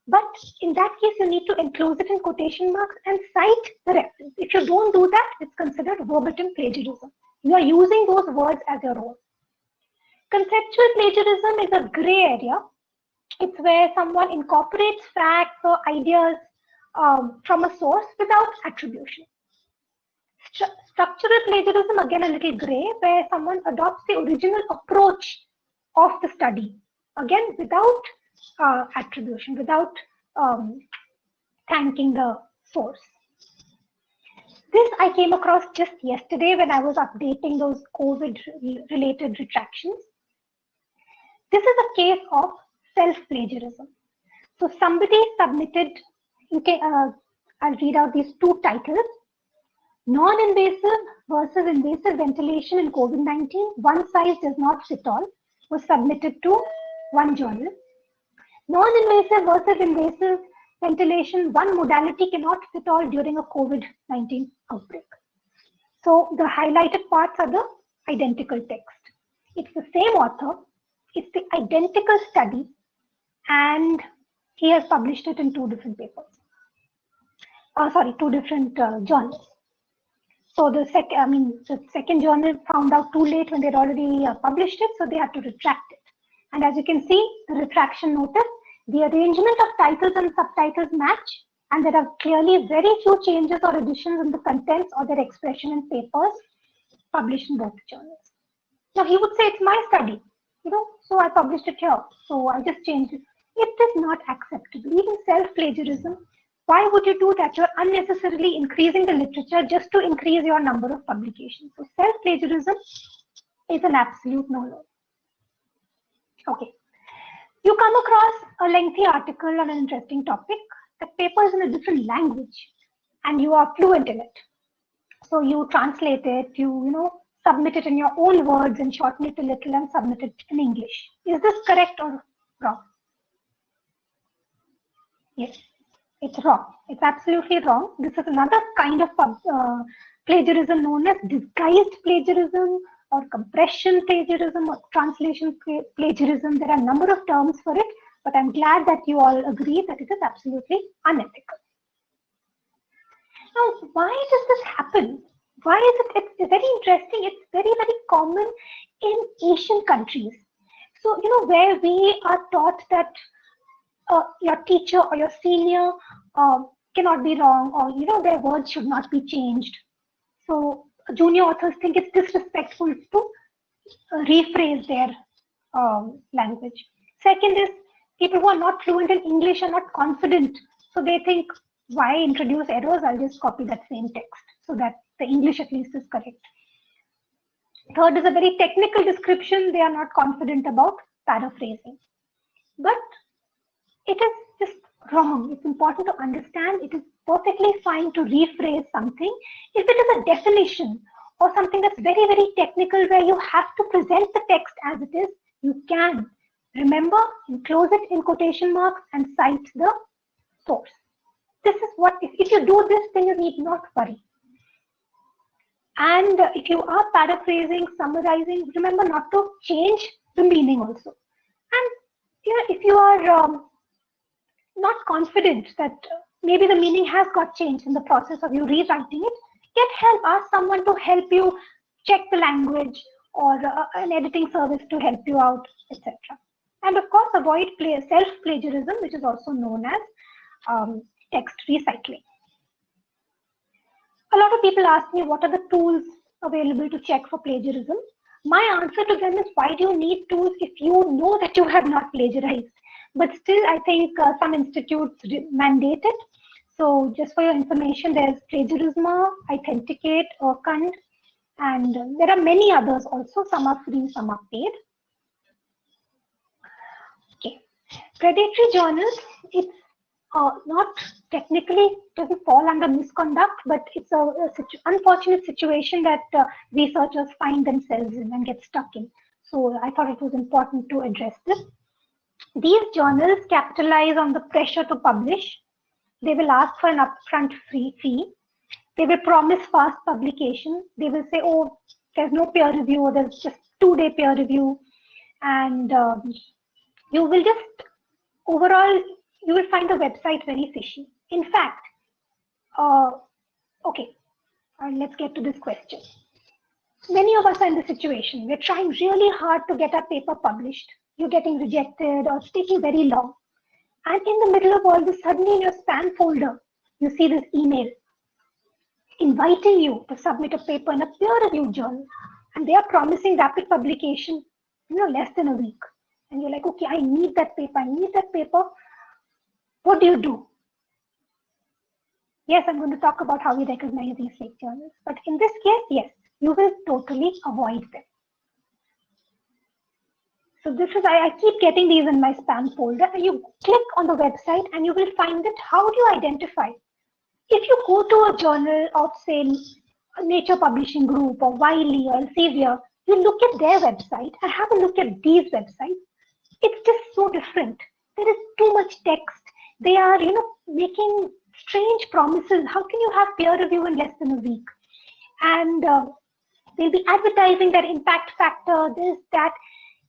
But in that case, you need to enclose it in quotation marks and cite the reference. If you don't do that, it's considered verbatim plagiarism. You are using those words as your own. Conceptual plagiarism is a gray area. It's where someone incorporates facts or ideas from a source without attribution. Structural plagiarism, again a little gray, where someone adopts the original approach of the study, again without attribution, without thanking the source. This I came across just yesterday when I was updating those COVID-related retractions. This is a case of self-plagiarism. So somebody submitted, I'll read out these two titles. Non-invasive versus invasive ventilation in COVID-19, one size does not fit all, was submitted to one journal. Non-invasive versus invasive ventilation, one modality cannot fit all during a COVID-19 outbreak. So the highlighted parts are the identical text. It's the same author, it's the identical study, and he has published it in two different papers. Two different journals. So the second journal found out too late when they'd already published it, so they had to retract it. And as you can see, the retraction notice, the arrangement of titles and subtitles match, and there are clearly very few changes or additions in the contents or their expression in papers published in both journals. Now he would say it's my study, so I published it here, so I just changed it. It is not acceptable. Even self-plagiarism, why would you do that? You're unnecessarily increasing the literature just to increase your number of publications. So self-plagiarism is an absolute no-no. Okay. You come across a lengthy article on an interesting topic. The paper is in a different language and you are fluent in it. So you translate it, you submit it in your own words and shorten it a little and submit it in English. Is this correct or wrong? Yes. It's wrong. It's absolutely wrong. This is another kind of plagiarism known as disguised plagiarism or compression plagiarism or translation plagiarism. There are a number of terms for it, but I'm glad that you all agree that it is absolutely unethical. Now, why does this happen? Why is it? It's very interesting. It's very, very common in Asian countries. So, where we are taught that your teacher or your senior cannot be wrong, or, their words should not be changed. So, junior authors think it's disrespectful to rephrase their language. Second is people who are not fluent in English are not confident. So they think, why introduce errors? I'll just copy that same text so that the English at least is correct. Third is a very technical description. They are not confident about paraphrasing. But it is just wrong. It's important to understand it is perfectly fine to rephrase something if it is a definition or something that's very, very technical where you have to present the text as it is. You can. Remember, enclose it in quotation marks and cite the source. This is what, if you do this, then you need not worry. And if you are paraphrasing, summarizing, remember not to change the meaning also. And if you are not confident that maybe the meaning has got changed in the process of you rewriting it, get help. Ask someone to help you check the language or an editing service to help you out, etc. And of course, avoid self-plagiarism, which is also known as text recycling. A lot of people ask me, what are the tools available to check for plagiarism? My answer to them is, why do you need tools if you know that you have not plagiarized? But still, I think some institutes mandate it. So just for your information, there's Plagiarisma, Authenticate, Urkund, and there are many others also. Some are free, some are paid. Okay. Predatory journals, it's not technically, doesn't fall under misconduct, but it's a unfortunate situation that researchers find themselves in and get stuck in. So I thought it was important to address this. These journals capitalize on the pressure to publish. They will ask for an upfront fee. They will promise fast publication. They will say, oh, there's no peer review, or there's just 2-day peer review. And you will just, overall, you will find the website very fishy. In fact, let's get to this question. Many of us are in this situation. We're trying really hard to get our paper published. You're getting rejected or it's taking very long. And in the middle of all this, suddenly in your spam folder, you see this email inviting you to submit a paper in a peer-reviewed journal. And they are promising rapid publication, less than a week. And you're like, okay, I need that paper. What do you do? Yes, I'm going to talk about how we recognize these fake journals. But in this case, yes, you will totally avoid them. So this is, I keep getting these in my spam folder, and you click on the website and you will find that how do you identify? If you go to a journal of, say, a Nature Publishing Group or Wiley or Elsevier, you look at their website and have a look at these websites. It's just so different. There is too much text. They are, making strange promises. How can you have peer review in less than a week? And they'll be advertising their impact factor, this, that.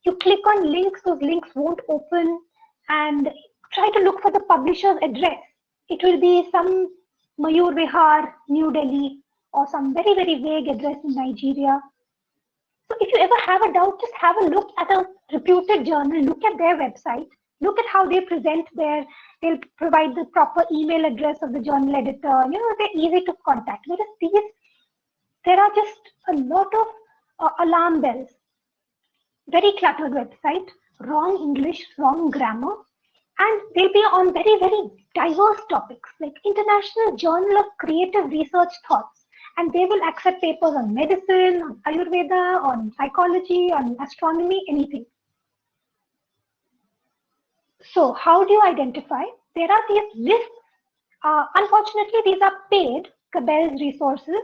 You click on links, those links won't open, and try to look for the publisher's address. It will be some Mayur Vihar, New Delhi, or some very, very vague address in Nigeria. So if you ever have a doubt, just have a look at a reputed journal, look at their website, look at how they present they'll provide the proper email address of the journal editor. They're easy to contact. Whereas there are just a lot of alarm bells. Very cluttered website, wrong English, wrong grammar, and they'll be on very, very diverse topics like International Journal of Creative Research Thoughts, and they will accept papers on medicine, on Ayurveda, on psychology, on astronomy, anything. So how do you identify? There are these lists. Unfortunately, these are paid Cabell's resources.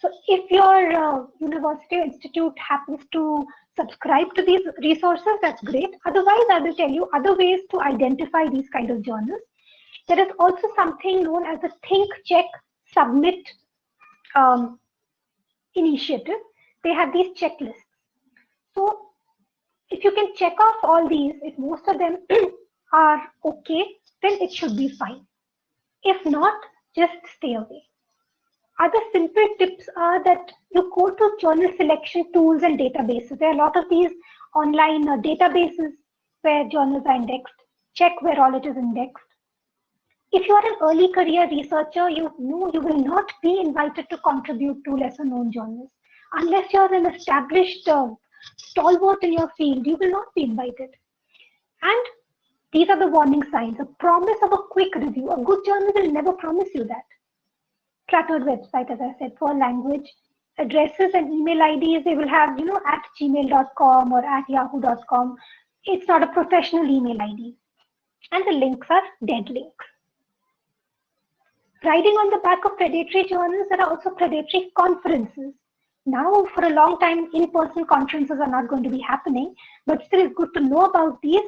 So if your university or institute happens to subscribe to these resources, that's great. Otherwise, I will tell you other ways to identify these kind of journals. There is also something known as the Think, Check, Submit initiative. They have these checklists. So if you can check off all these, if most of them are okay, then it should be fine. If not, just stay away. Other simple tips are that you go to journal selection tools and databases. There are a lot of these online databases where journals are indexed. Check where all it is indexed. If you are an early career researcher, you know you will not be invited to contribute to lesser known journals. Unless you're an established stalwart in your field, you will not be invited. And these are the warning signs. A promise of a quick review. A good journal will never promise you that. Cluttered website, as I said, poor language, addresses and email IDs, they will have, at gmail.com or at yahoo.com. It's not a professional email ID. And the links are dead links. Riding on the back of predatory journals, there are also predatory conferences. Now, for a long time, in-person conferences are not going to be happening, but still it's good to know about these.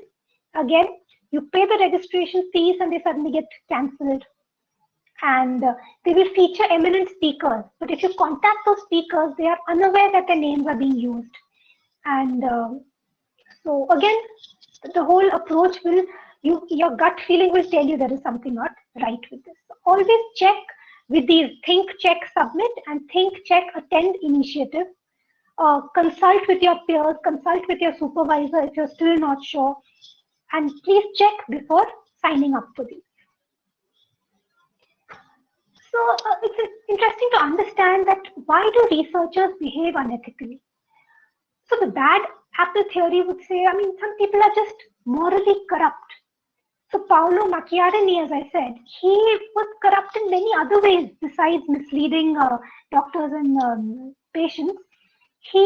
Again, you pay the registration fees and they suddenly get cancelled. And they will feature eminent speakers. But if you contact those speakers, they are unaware that their names are being used. And so again, the whole approach will, your gut feeling will tell you there is something not right with this. So always check with these think, check, submit, and think, check, attend initiative. Consult with your peers, consult with your supervisor if you're still not sure. And please check before signing up for these. So it's interesting to understand that why do researchers behave unethically? So the bad apple theory would say, some people are just morally corrupt. So Paolo Macchiarini, as I said, he was corrupt in many other ways besides misleading doctors and patients. He,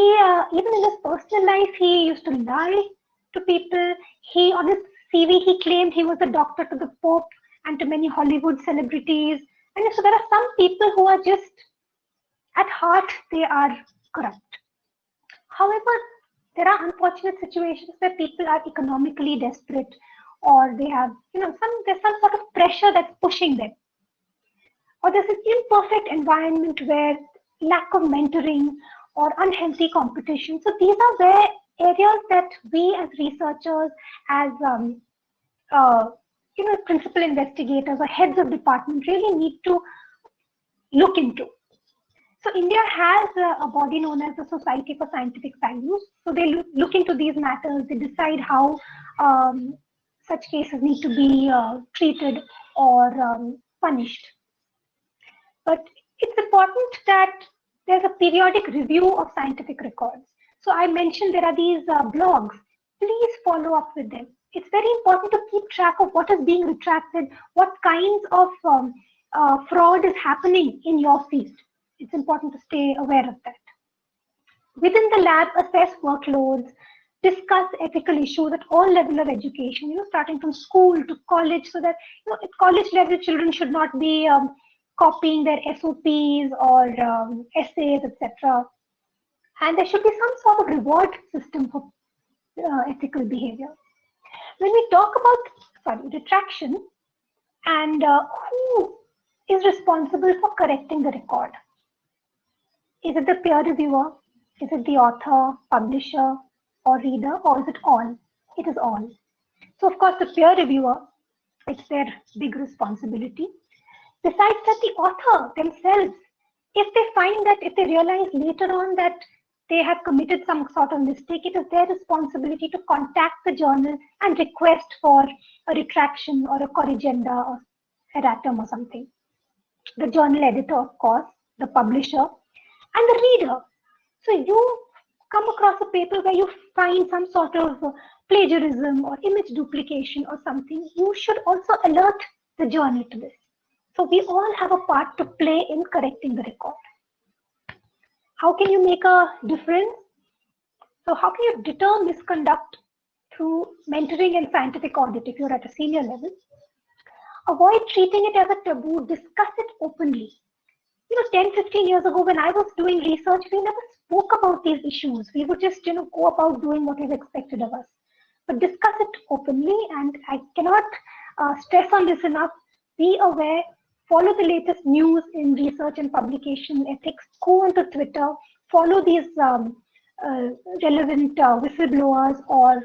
even in his personal life, he used to lie to people. On his CV, he claimed he was a doctor to the Pope and to many Hollywood celebrities. And so there are some people who are just, at heart, they are corrupt. However, there are unfortunate situations where people are economically desperate, or they have, there's some sort of pressure that's pushing them. Or there's an imperfect environment where lack of mentoring or unhealthy competition. So these are where areas that we as researchers, as principal investigators or heads of department really need to look into. So India has a body known as the Society for Scientific Values. So they look into these matters, they decide how such cases need to be treated or punished. But it's important that there's a periodic review of scientific records. So I mentioned there are these blogs. Please follow up with them. It's very important to keep track of what is being retracted, what kinds of fraud is happening in your field. It's important to stay aware of that. Within the lab, assess workloads, discuss ethical issues at all levels of education, starting from school to college, so that at college level children should not be copying their SOPs or essays, etc. And there should be some sort of reward system for ethical behavior. When we talk about retraction and who is responsible for correcting the record, is it the peer reviewer? Is it the author, publisher, or reader, or is it all? It is all. So, of course, the peer reviewer, it's their big responsibility. Besides that, the author themselves, if they realize later on that they have committed some sort of mistake, it is their responsibility to contact the journal and request for a retraction or a corrigenda or erratum or something. The journal editor, of course, the publisher, and the reader. So you come across a paper where you find some sort of plagiarism or image duplication or something, you should also alert the journal to this. So we all have a part to play in correcting the record. How can you make a difference? So how can you deter misconduct through mentoring and scientific audit if you're at a senior level? Avoid treating it as a taboo, discuss it openly. 10, 15 years ago when I was doing research, we never spoke about these issues. We would just, go about doing what is expected of us. But discuss it openly, and I cannot stress on this enough. Be aware, follow the latest news in research and publication ethics, go onto Twitter, follow these relevant whistleblowers, or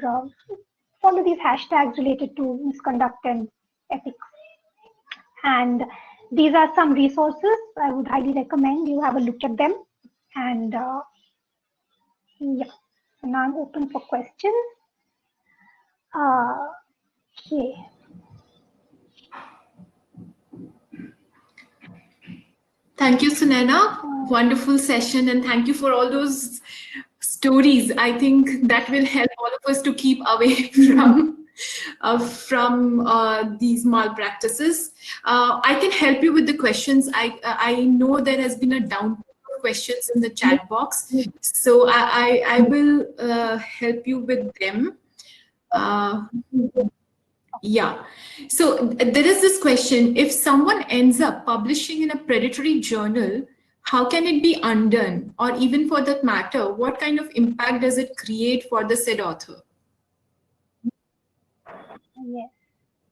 follow these hashtags related to misconduct and ethics. And these are some resources. I would highly recommend you have a look at them. And yeah, so now I'm open for questions. Okay. Thank you, Sunaina. Wonderful session, and thank you for all those stories. I think that will help all of us to keep away from these malpractices. I can help you with the questions. I know there has been a downpour of questions in the chat box, so I will help you with them. Yeah. So there is this question, if someone ends up publishing in a predatory journal, how can it be undone? Or even for that matter, what kind of impact does it create for the said author? Yes.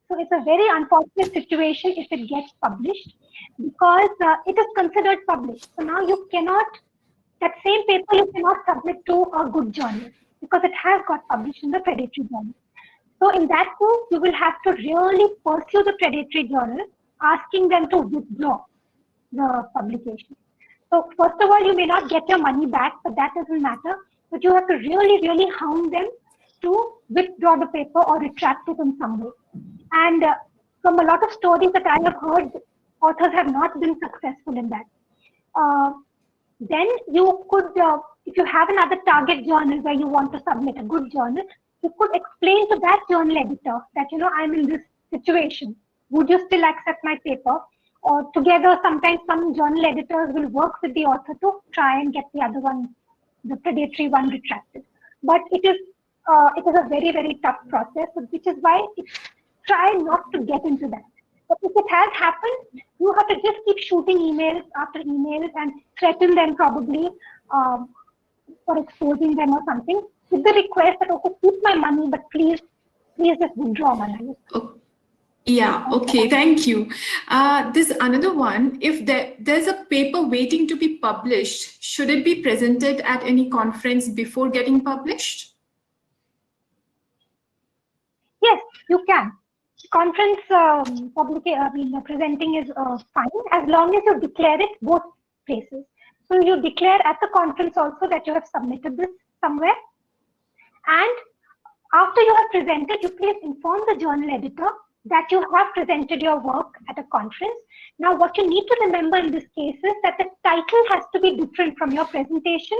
So it's a very unfortunate situation if it gets published because it is considered published. So now you cannot, that same paper you cannot submit to a good journal because it has got published in the predatory journal. So in that case, you will have to really pursue the predatory journal, asking them to withdraw the publication. So first of all, you may not get your money back, but that doesn't matter. But you have to really, really hound them to withdraw the paper or retract it in some way. And from a lot of stories that I have heard, authors have not been successful in that. Then you could, if you have another target journal where you want to submit a good journal, you could explain to that journal editor that, I'm in this situation. Would you still accept my paper? Or together, sometimes some journal editors will work with the author to try and get the other one, the predatory one, retracted. But it is a very, very tough process, which is why try not to get into that. But if it has happened, you have to just keep shooting emails after emails and threaten them probably for exposing them or something with the request that, okay, keep my money, but please just withdraw my money. Yeah, okay, thank you. There's another one. If there's a paper waiting to be published, should it be presented at any conference before getting published? Yes, you can. Conference presenting is fine as long as you declare it both places. So you declare at the conference also that you have submitted this somewhere. And after you have presented, you please inform the journal editor that you have presented your work at a conference. Now, what you need to remember in this case is that the title has to be different from your presentation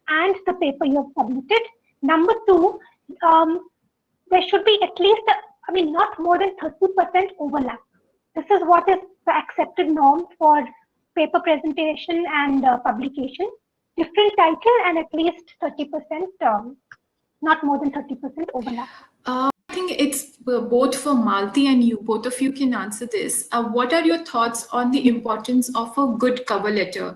and the paper you have submitted. Number two, there should be at least, not more than 30% overlap. This is what is the accepted norm for paper presentation and publication. Different title and at least 30%, not more than 30% overlap. I think it's both for Malti and you. Both of you can answer this. What are your thoughts on the importance of a good cover letter,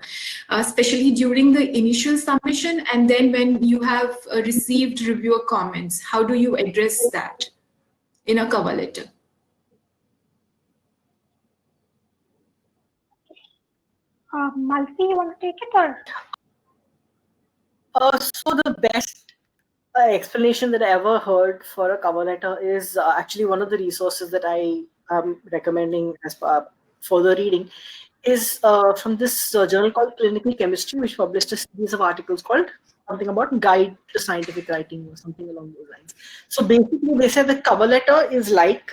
especially during the initial submission and then when you have received reviewer comments? How do you address that in a cover letter? Malti, you want to take it or? So the best explanation that I ever heard for a cover letter is actually one of the resources that I am recommending as further reading is from this journal called Clinical Chemistry, which published a series of articles called something about Guide to Scientific Writing or something along those lines. So basically they said the cover letter is like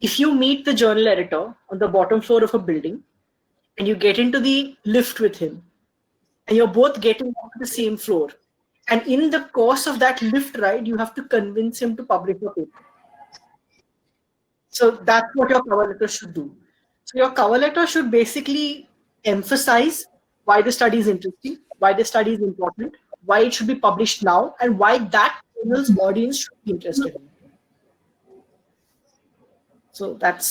if you meet the journal editor on the bottom floor of a building and you get into the lift with him and you're both getting onto the same floor. And in the course of that lift ride, you have to convince him to publish your paper. So that's what your cover letter should do. So your cover letter should basically emphasize why the study is interesting, why the study is important, why it should be published now, and why that journal's audience should be interested in it.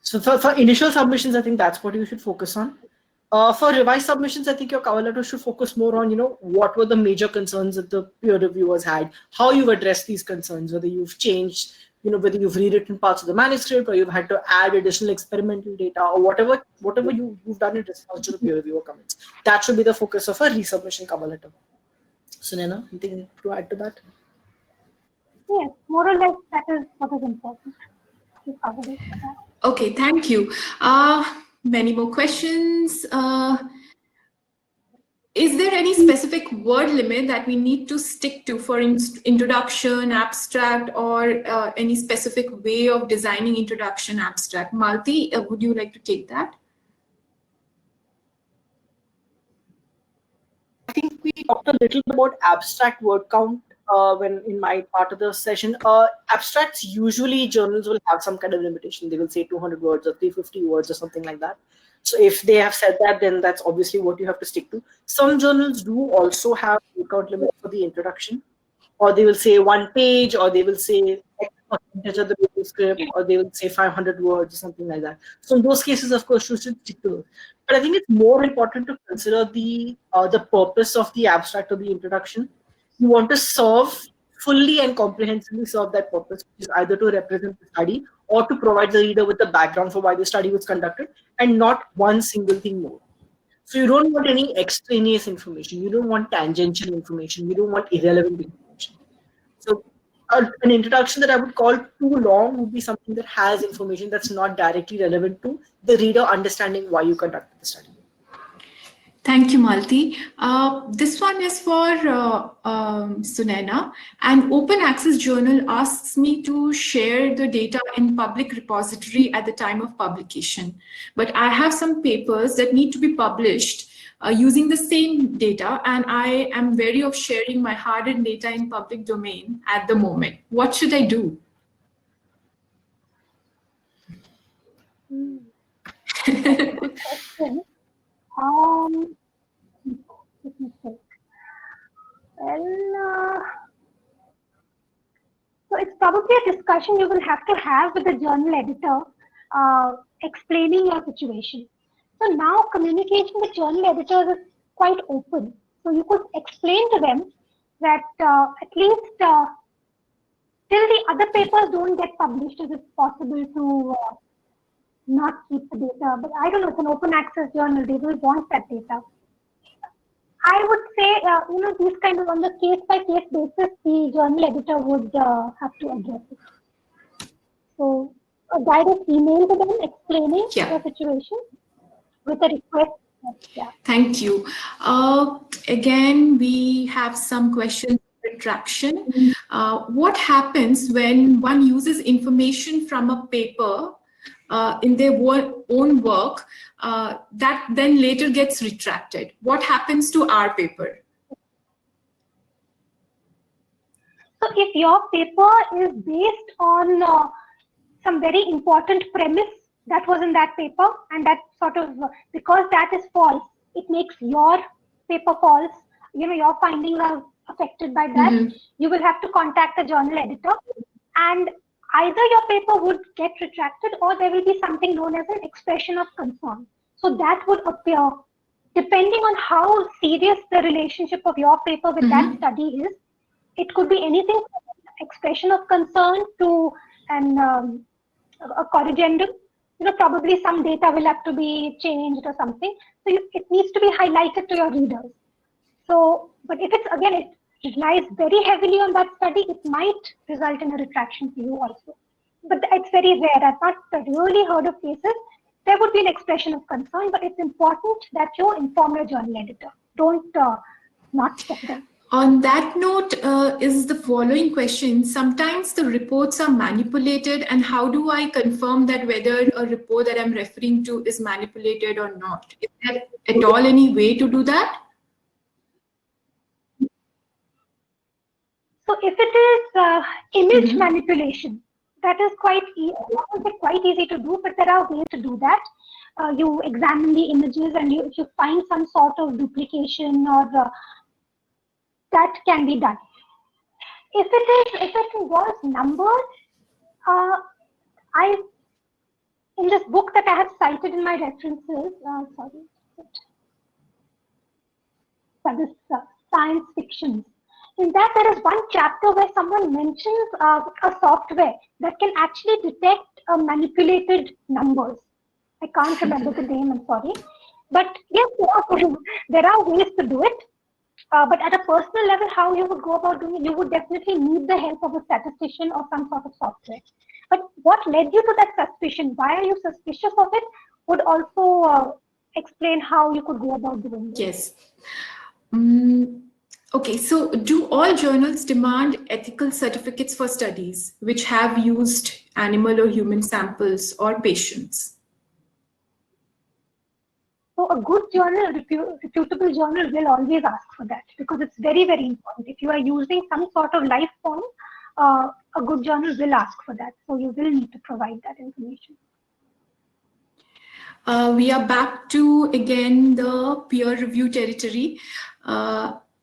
So for initial submissions, I think that's what you should focus on. For revised submissions, I think your cover letter should focus more on, what were the major concerns that the peer reviewers had, how you've addressed these concerns, whether you've changed, whether you've rewritten parts of the manuscript or you've had to add additional experimental data or whatever you've done in response to the peer reviewer comments. That should be the focus of a resubmission cover letter. Sunaina, anything to add to that? Yes, more or less that is what is important. Okay, thank you. many more questions. Is there any specific word limit that we need to stick to for introduction, abstract, or any specific way of designing introduction, abstract? Malti, would you like to take that? I think we talked a little bit about abstract word count when in my part of the session. Abstracts, usually journals will have some kind of limitation. They will say 200 words or 350 words or something like that. So if they have said that, then that's obviously what you have to stick to. Some journals do also have word count limit for the introduction, or they will say 1 page, or they will say X percentage of the manuscript, or they will say 500 words or something like that. So in those cases, of course, you should stick to those. But I think it's more important to consider the purpose of the abstract or the introduction. You want to fully and comprehensively serve that purpose, which is either to represent the study or to provide the reader with the background for why the study was conducted, and not one single thing more. So you don't want any extraneous information. You don't want tangential information. You don't want irrelevant information. So an introduction that I would call too long would be something that has information that's not directly relevant to the reader understanding why you conducted the study. Thank you, Malti. This one is for Sunaina. An open access journal asks me to share the data in public repository at the time of publication. But I have some papers that need to be published using the same data, and I am wary of sharing my hard-earned data in public domain at the moment. What should I do? Good question. Let me think. Well, so it's probably a discussion you will have to have with the journal editor, explaining your situation. So now communication with journal editors is quite open. So you could explain to them that at least till the other papers don't get published, is it possible to not keep the data? But I don't know, it's an open access journal, they will want that data. I would say, these kind of on the case-by-case basis, the journal editor would have to address it. So a direct email to them explaining the situation with a request. Yeah. Thank you. Again, we have some questions on retraction. What happens when one uses information from a paper in their own work that then later gets retracted? What happens to our paper? So if your paper is based on some very important premise that was in that paper, and that sort of, because that is false, it makes your paper false, your findings are affected by that, you will have to contact the journal editor, and either your paper would get retracted or there will be something known as an expression of concern. So that would appear, depending on how serious the relationship of your paper with that study is. It could be anything from expression of concern to a corrigendum. Probably some data will have to be changed or something. So it needs to be highlighted to your readers. So, but if it's, again, it relies very heavily on that study, it might result in a retraction for you also. But it's very rare. I've not really heard of cases. There would be an expression of concern, but it's important that you inform your journal editor. Don't not step them. On that note, is the following question: sometimes the reports are manipulated, and how do I confirm that whether a report that I'm referring to is manipulated or not? Is there at all any way to do that? So if it is image manipulation, that is quite easy to do, but there are ways to do that. You examine the images, and if you find some sort of duplication or that can be done. If it involves numbers, in this book that I have cited in my references, this science fiction. In that, there is one chapter where someone mentions a software that can actually detect manipulated numbers. I can't remember the name, I'm sorry. But yes, there are ways to do it. But at a personal level, how you would go about doing it, you would definitely need the help of a statistician or some sort of software. But what led you to that suspicion? Why are you suspicious of it? would also explain how you could go about doing this. Yes. Okay, so do all journals demand ethical certificates for studies which have used animal or human samples or patients? So a good journal, reputable journal will always ask for that because it's very, very important. If you are using some sort of life form, a good journal will ask for that. So you will need to provide that information. We are back to, again, the peer review territory.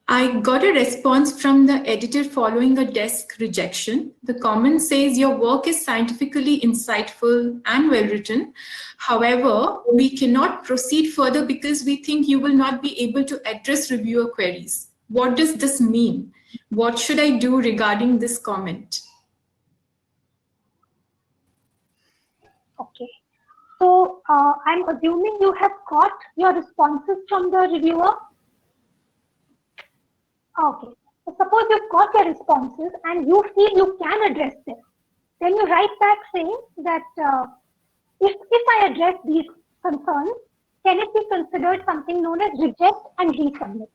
I got a response from the editor following a desk rejection. The comment says your work is scientifically insightful and well written. However, we cannot proceed further because we think you will not be able to address reviewer queries. What does this mean? What should I do regarding this comment? Okay. So I'm assuming you have got your responses from the reviewer. Okay. So suppose you've got your responses and you feel you can address them. Then you write back saying that if I address these concerns, can it be considered something known as reject and resubmit?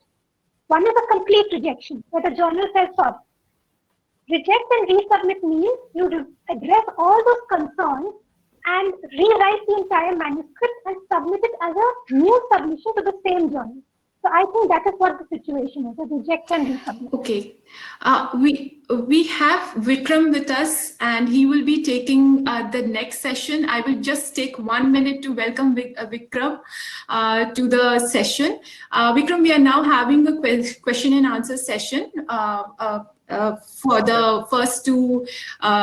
One is a complete rejection, where the journal says sorry. Reject and resubmit means you address all those concerns and rewrite the entire manuscript and submit it as a new submission to the same journal. So I think that is what the situation is, a reject and resubmit. Okay. We have Vikram with us and he will be taking the next session. I will just take 1 minute to welcome Vikram to the session. Vikram, we are now having a question and answer session for the first two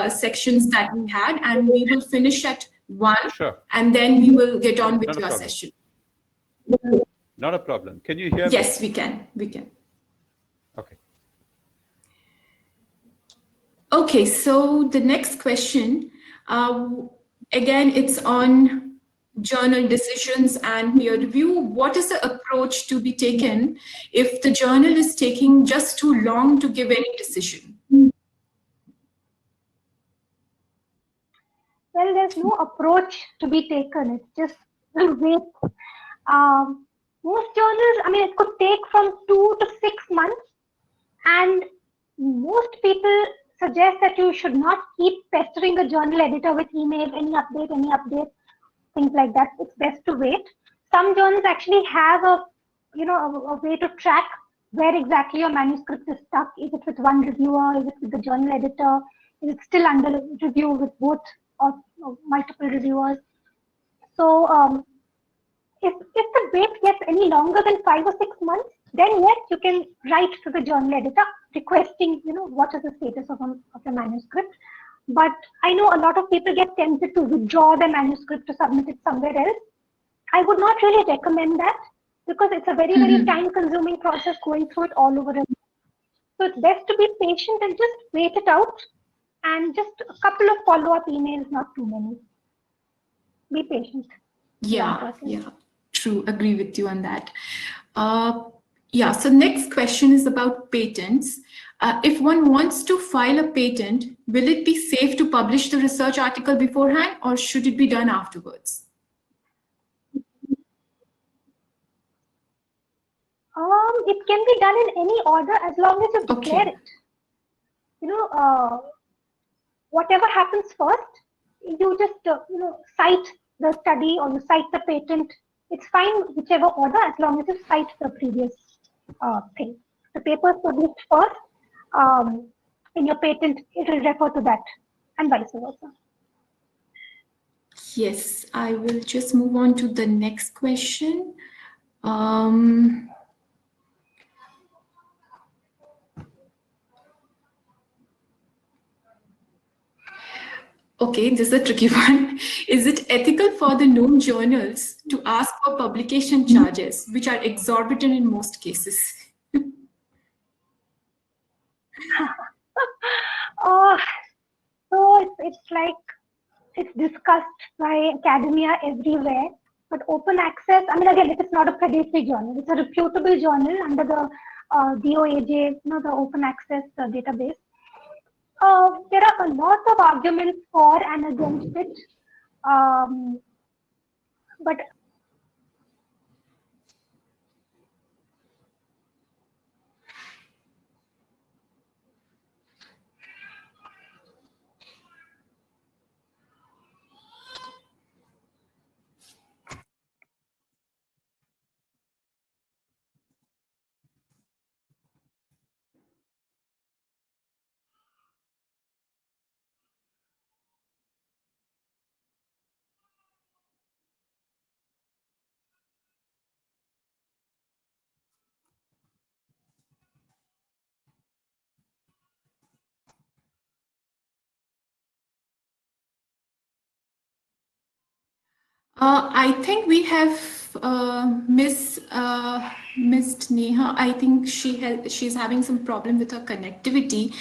sections that we had, and we will finish at 1. Sure. And then we will get on with Not a your problem. session. Not a problem. Can you hear me? Yes, we can. We can. Okay. Okay, so the next question, again, it's on journal decisions and peer review. What is the approach to be taken if the journal is taking just too long to give any decision? Well, there's no approach to be taken. It's just wait. Most journals, I mean, it could take from 2 to 6 months, and most people suggest that you should not keep pestering a journal editor with email, any update, things like that. It's best to wait. Some journals actually have a way to track where exactly your manuscript is stuck. Is it with one reviewer? Is it with the journal editor? Is it still under review with both or multiple reviewers? So if the wait gets any longer than 5 or 6 months, then yes, you can write to the journal editor requesting, what is the status of the manuscript. But I know a lot of people get tempted to withdraw their manuscript to submit it somewhere else. I would not really recommend that because it's a very, very time-consuming process going through it all over again. So it's best to be patient and just wait it out, and just a couple of follow-up emails, not too many. Be patient. Yeah, true. Agree with you on that. Yeah, so next question is about patents. If one wants to file a patent, will it be safe to publish the research article beforehand or should it be done afterwards? It can be done in any order as long as you declare it. Whatever happens first, you just cite the study or you cite the patent. It's fine whichever order as long as you cite the previous thing. The paper is published first. In your patent, it will refer to that, and vice versa. Yes, I will just move on to the next question. Okay, this is a tricky one. Is it ethical for the known journals to ask for publication charges, which are exorbitant in most cases? So it's like it's discussed by academia everywhere. But open access, I mean, again, if it's not a predatory journal, it's a reputable journal under the DOAJ, the open access database. There are a lot of arguments for and against it. But I think we have missed Neha. I think she's having some problem with her connectivity.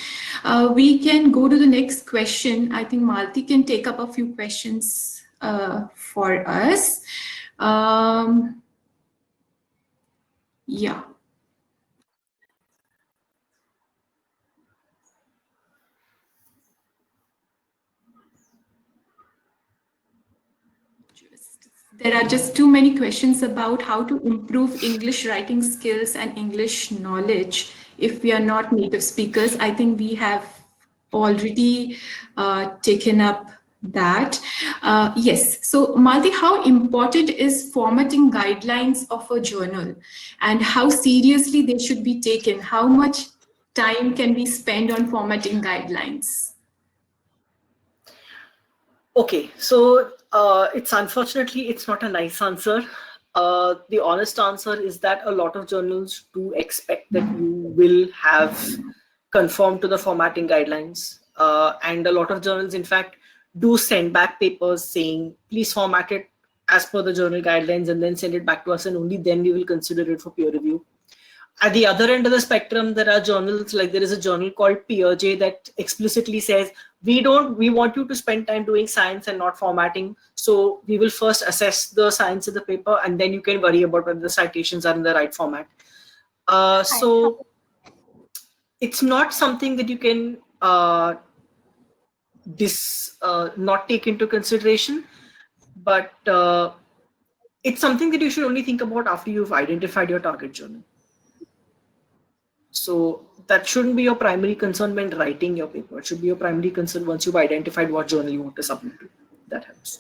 We can go to the next question. I think Malti can take up a few questions for us. Yeah. There are just too many questions about how to improve English writing skills and English knowledge if we are not native speakers. I think we have already taken up that. Yes. So, Malti, how important is formatting guidelines of a journal and how seriously they should be taken? How much time can we spend on formatting guidelines? Okay, so it's unfortunately it's not a nice answer. The honest answer is that a lot of journals do expect that you will have conformed to the formatting guidelines, and a lot of journals, in fact, do send back papers saying please format it as per the journal guidelines and then send it back to us, and only then we will consider it for peer review. At the other end of the spectrum, there are journals, like there is a journal called PeerJ that explicitly says we want you to spend time doing science and not formatting. So we will first assess the science of the paper and then you can worry about whether the citations are in the right format. So it's not something that you can not take into consideration, but it's something that you should only think about after you've identified your target journal. So that shouldn't be your primary concern when writing your paper. It should be your primary concern once you've identified what journal you want to submit to. That helps.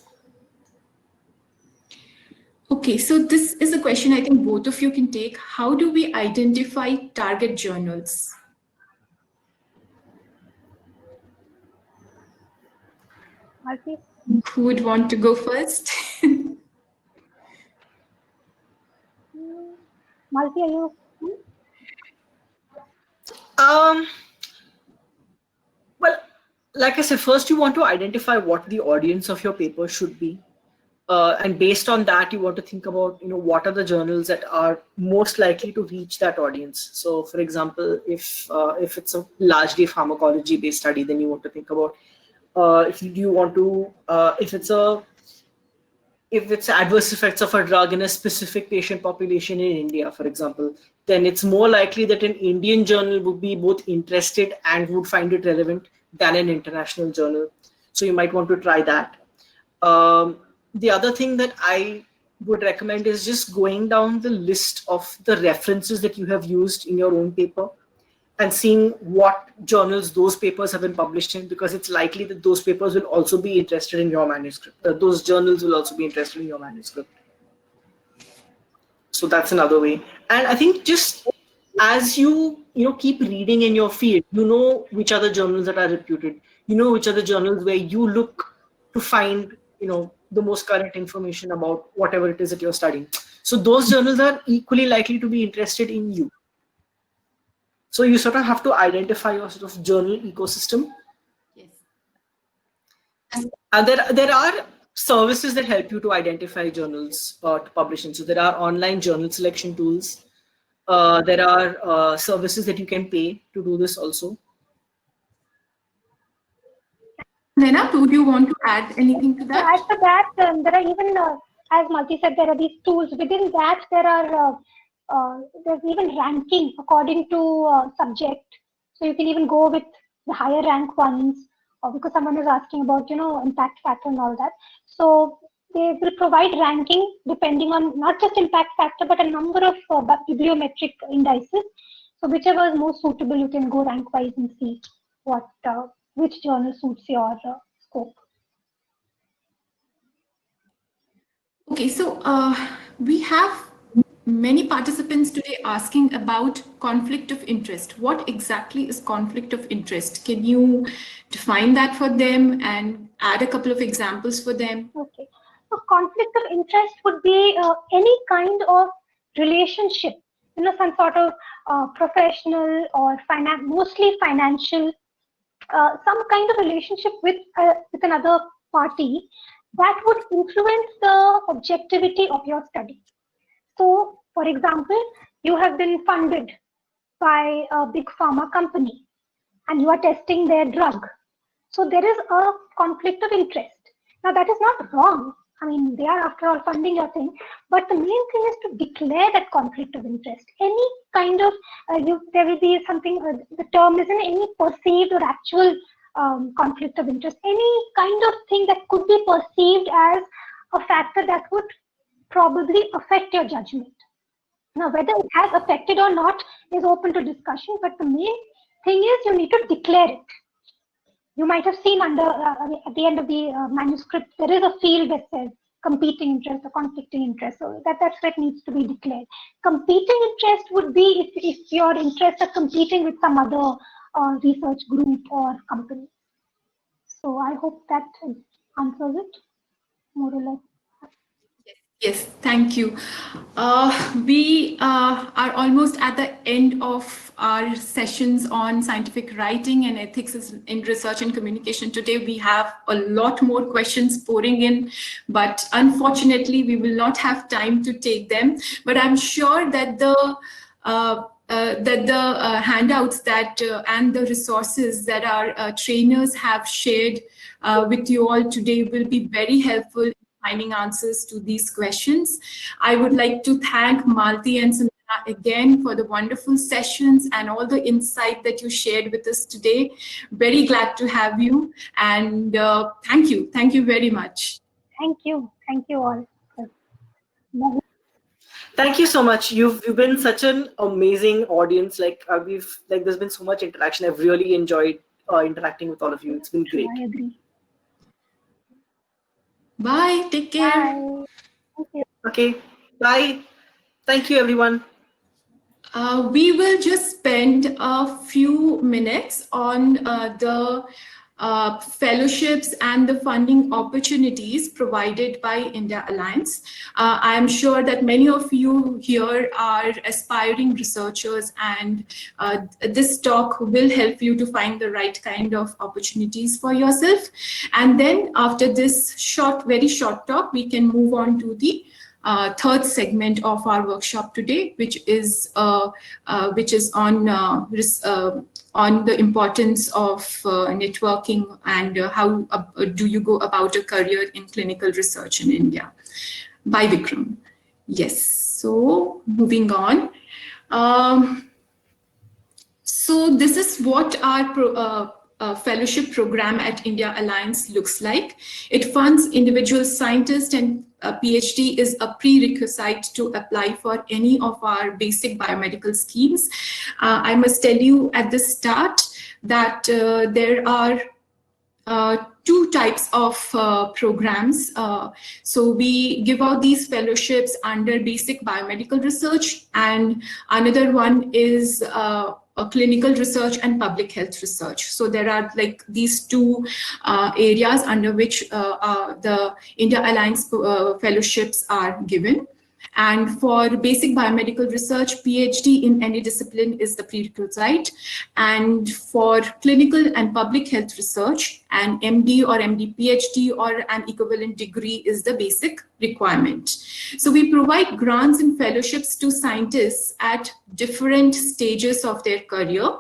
Okay, so this is a question I think both of you can take. How do we identify target journals? Malti, Who would want to go first? Malti, are you? Well, like I said, first you want to identify what the audience of your paper should be. And based on that, you want to think about, what are the journals that are most likely to reach that audience. So, for example, if it's a largely pharmacology-based study, then you want to think about if it's adverse effects of a drug in a specific patient population in India, for example, then it's more likely that an Indian journal would be both interested and would find it relevant than an international journal. So you might want to try that. The other thing that I would recommend is just going down the list of the references that you have used in your own paper and seeing what journals those papers have been published in, because it's likely that those papers will also be interested in your manuscript. Those journals will also be interested in your manuscript. So that's another way. And I think just as you keep reading in your field, which are the journals that are reputed, which are the journals where you look to find the most current information about whatever it is that you're studying. So those journals are equally likely to be interested in you. So you sort of have to identify your sort of journal ecosystem. Yes. And there are services that help you to identify journals to publish in. So there are online journal selection tools. There are services that you can pay to do this also. Lena, do you want to add anything to that? Add to that, there are even, as Malti said, there are these tools. Within that, there's even ranking according to subject. So you can even go with the higher rank ones, or because someone is asking about, impact factor and all that. So they will provide ranking depending on not just impact factor, but a number of bibliometric indices. So whichever is most suitable, you can go rank wise and see what which journal suits your scope. Okay, so we have many participants today asking about conflict of interest. What exactly is conflict of interest? Can you define that for them and add a couple of examples for them? Okay, so conflict of interest would be any kind of relationship, some sort of professional or mostly financial, some kind of relationship with another party that would influence the objectivity of your study. So, for example, you have been funded by a big pharma company and you are testing their drug. So there is a conflict of interest. Now that is not wrong. I mean, they are after all funding your thing, but the main thing is to declare that conflict of interest. Any kind of, there will be something, the term isn't any perceived or actual conflict of interest, any kind of thing that could be perceived as a factor that would probably affect your judgment. Now, whether it has affected or not is open to discussion, but the main thing is you need to declare it. You might have seen under at the end of the manuscript, there is a field that says competing interest or conflicting interest. So that's what needs to be declared. Competing interest would be if your interests are competing with some other research group or company. So I hope that answers it more or less. Yes, thank you. We are almost at the end of our sessions on scientific writing and ethics in research and communication. Today, we have a lot more questions pouring in, but unfortunately, we will not have time to take them. But I'm sure that the handouts that and the resources that our trainers have shared with you all today will be very helpful finding answers to these questions. I would like to thank Malti and Sundana again for the wonderful sessions and all the insight that you shared with us today. Very glad to have you, and thank you. Thank you very much. Thank you. Thank you all. Thank you so much. You've been such an amazing audience. There's been so much interaction. I've really enjoyed interacting with all of you. It's been great. I agree. Bye. Take care. Bye. Thank you. Okay. Bye. Thank you, everyone. We will just spend a few minutes on the fellowships and the funding opportunities provided by India Alliance. I am sure that many of you here are aspiring researchers, and this talk will help you to find the right kind of opportunities for yourself. And then after this very short talk, we can move on to the third segment of our workshop today, which is on the importance of networking and how do you go about a career in clinical research in India, by Vikram. Yes, so moving on. So this is what our fellowship program at India Alliance looks like. It funds individual scientists, and a PhD is a prerequisite to apply for any of our basic biomedical schemes. I must tell you at the start that there are two types of programs. So we give out these fellowships under basic biomedical research, and another one is clinical research and public health research. So there are like these two areas under which the India Alliance fellowships are given. And for basic biomedical research, PhD in any discipline is the prerequisite. And for clinical and public health research, an MD or MD PhD or an equivalent degree is the basic requirement. So we provide grants and fellowships to scientists at different stages of their career.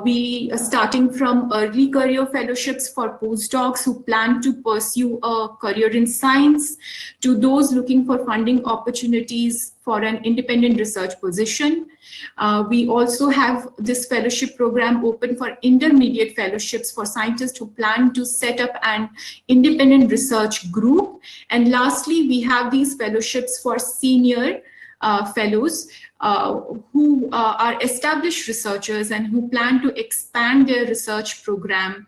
We are starting from early career fellowships for postdocs who plan to pursue a career in science, to those looking for funding opportunities for an independent research position. We also have this fellowship program open for intermediate fellowships for scientists who plan to set up an independent research group. And lastly, we have these fellowships for senior fellows who are established researchers and who plan to expand their research program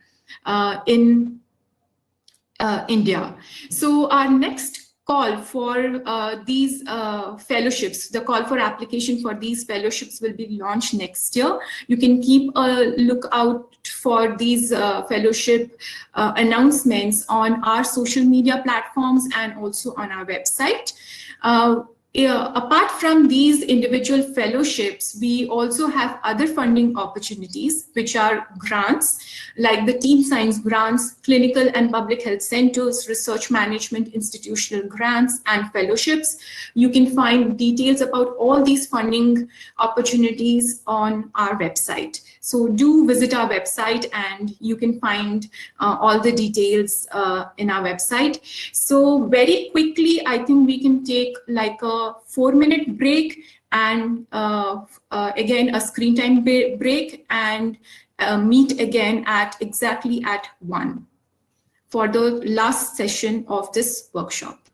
in India. So our next call for these fellowships, the call for application for these fellowships will be launched next year. You can keep a lookout for these fellowship announcements on our social media platforms and also on our website. Apart from these individual fellowships, we also have other funding opportunities, which are grants, like the Team Science grants, clinical and public health centers, research management, institutional grants, and fellowships. You can find details about all these funding opportunities on our website. So do visit our website and you can find all the details in our website. So very quickly, I think we can take like a 4-minute break and again a screen time break, and meet again exactly at 1 for the last session of this workshop.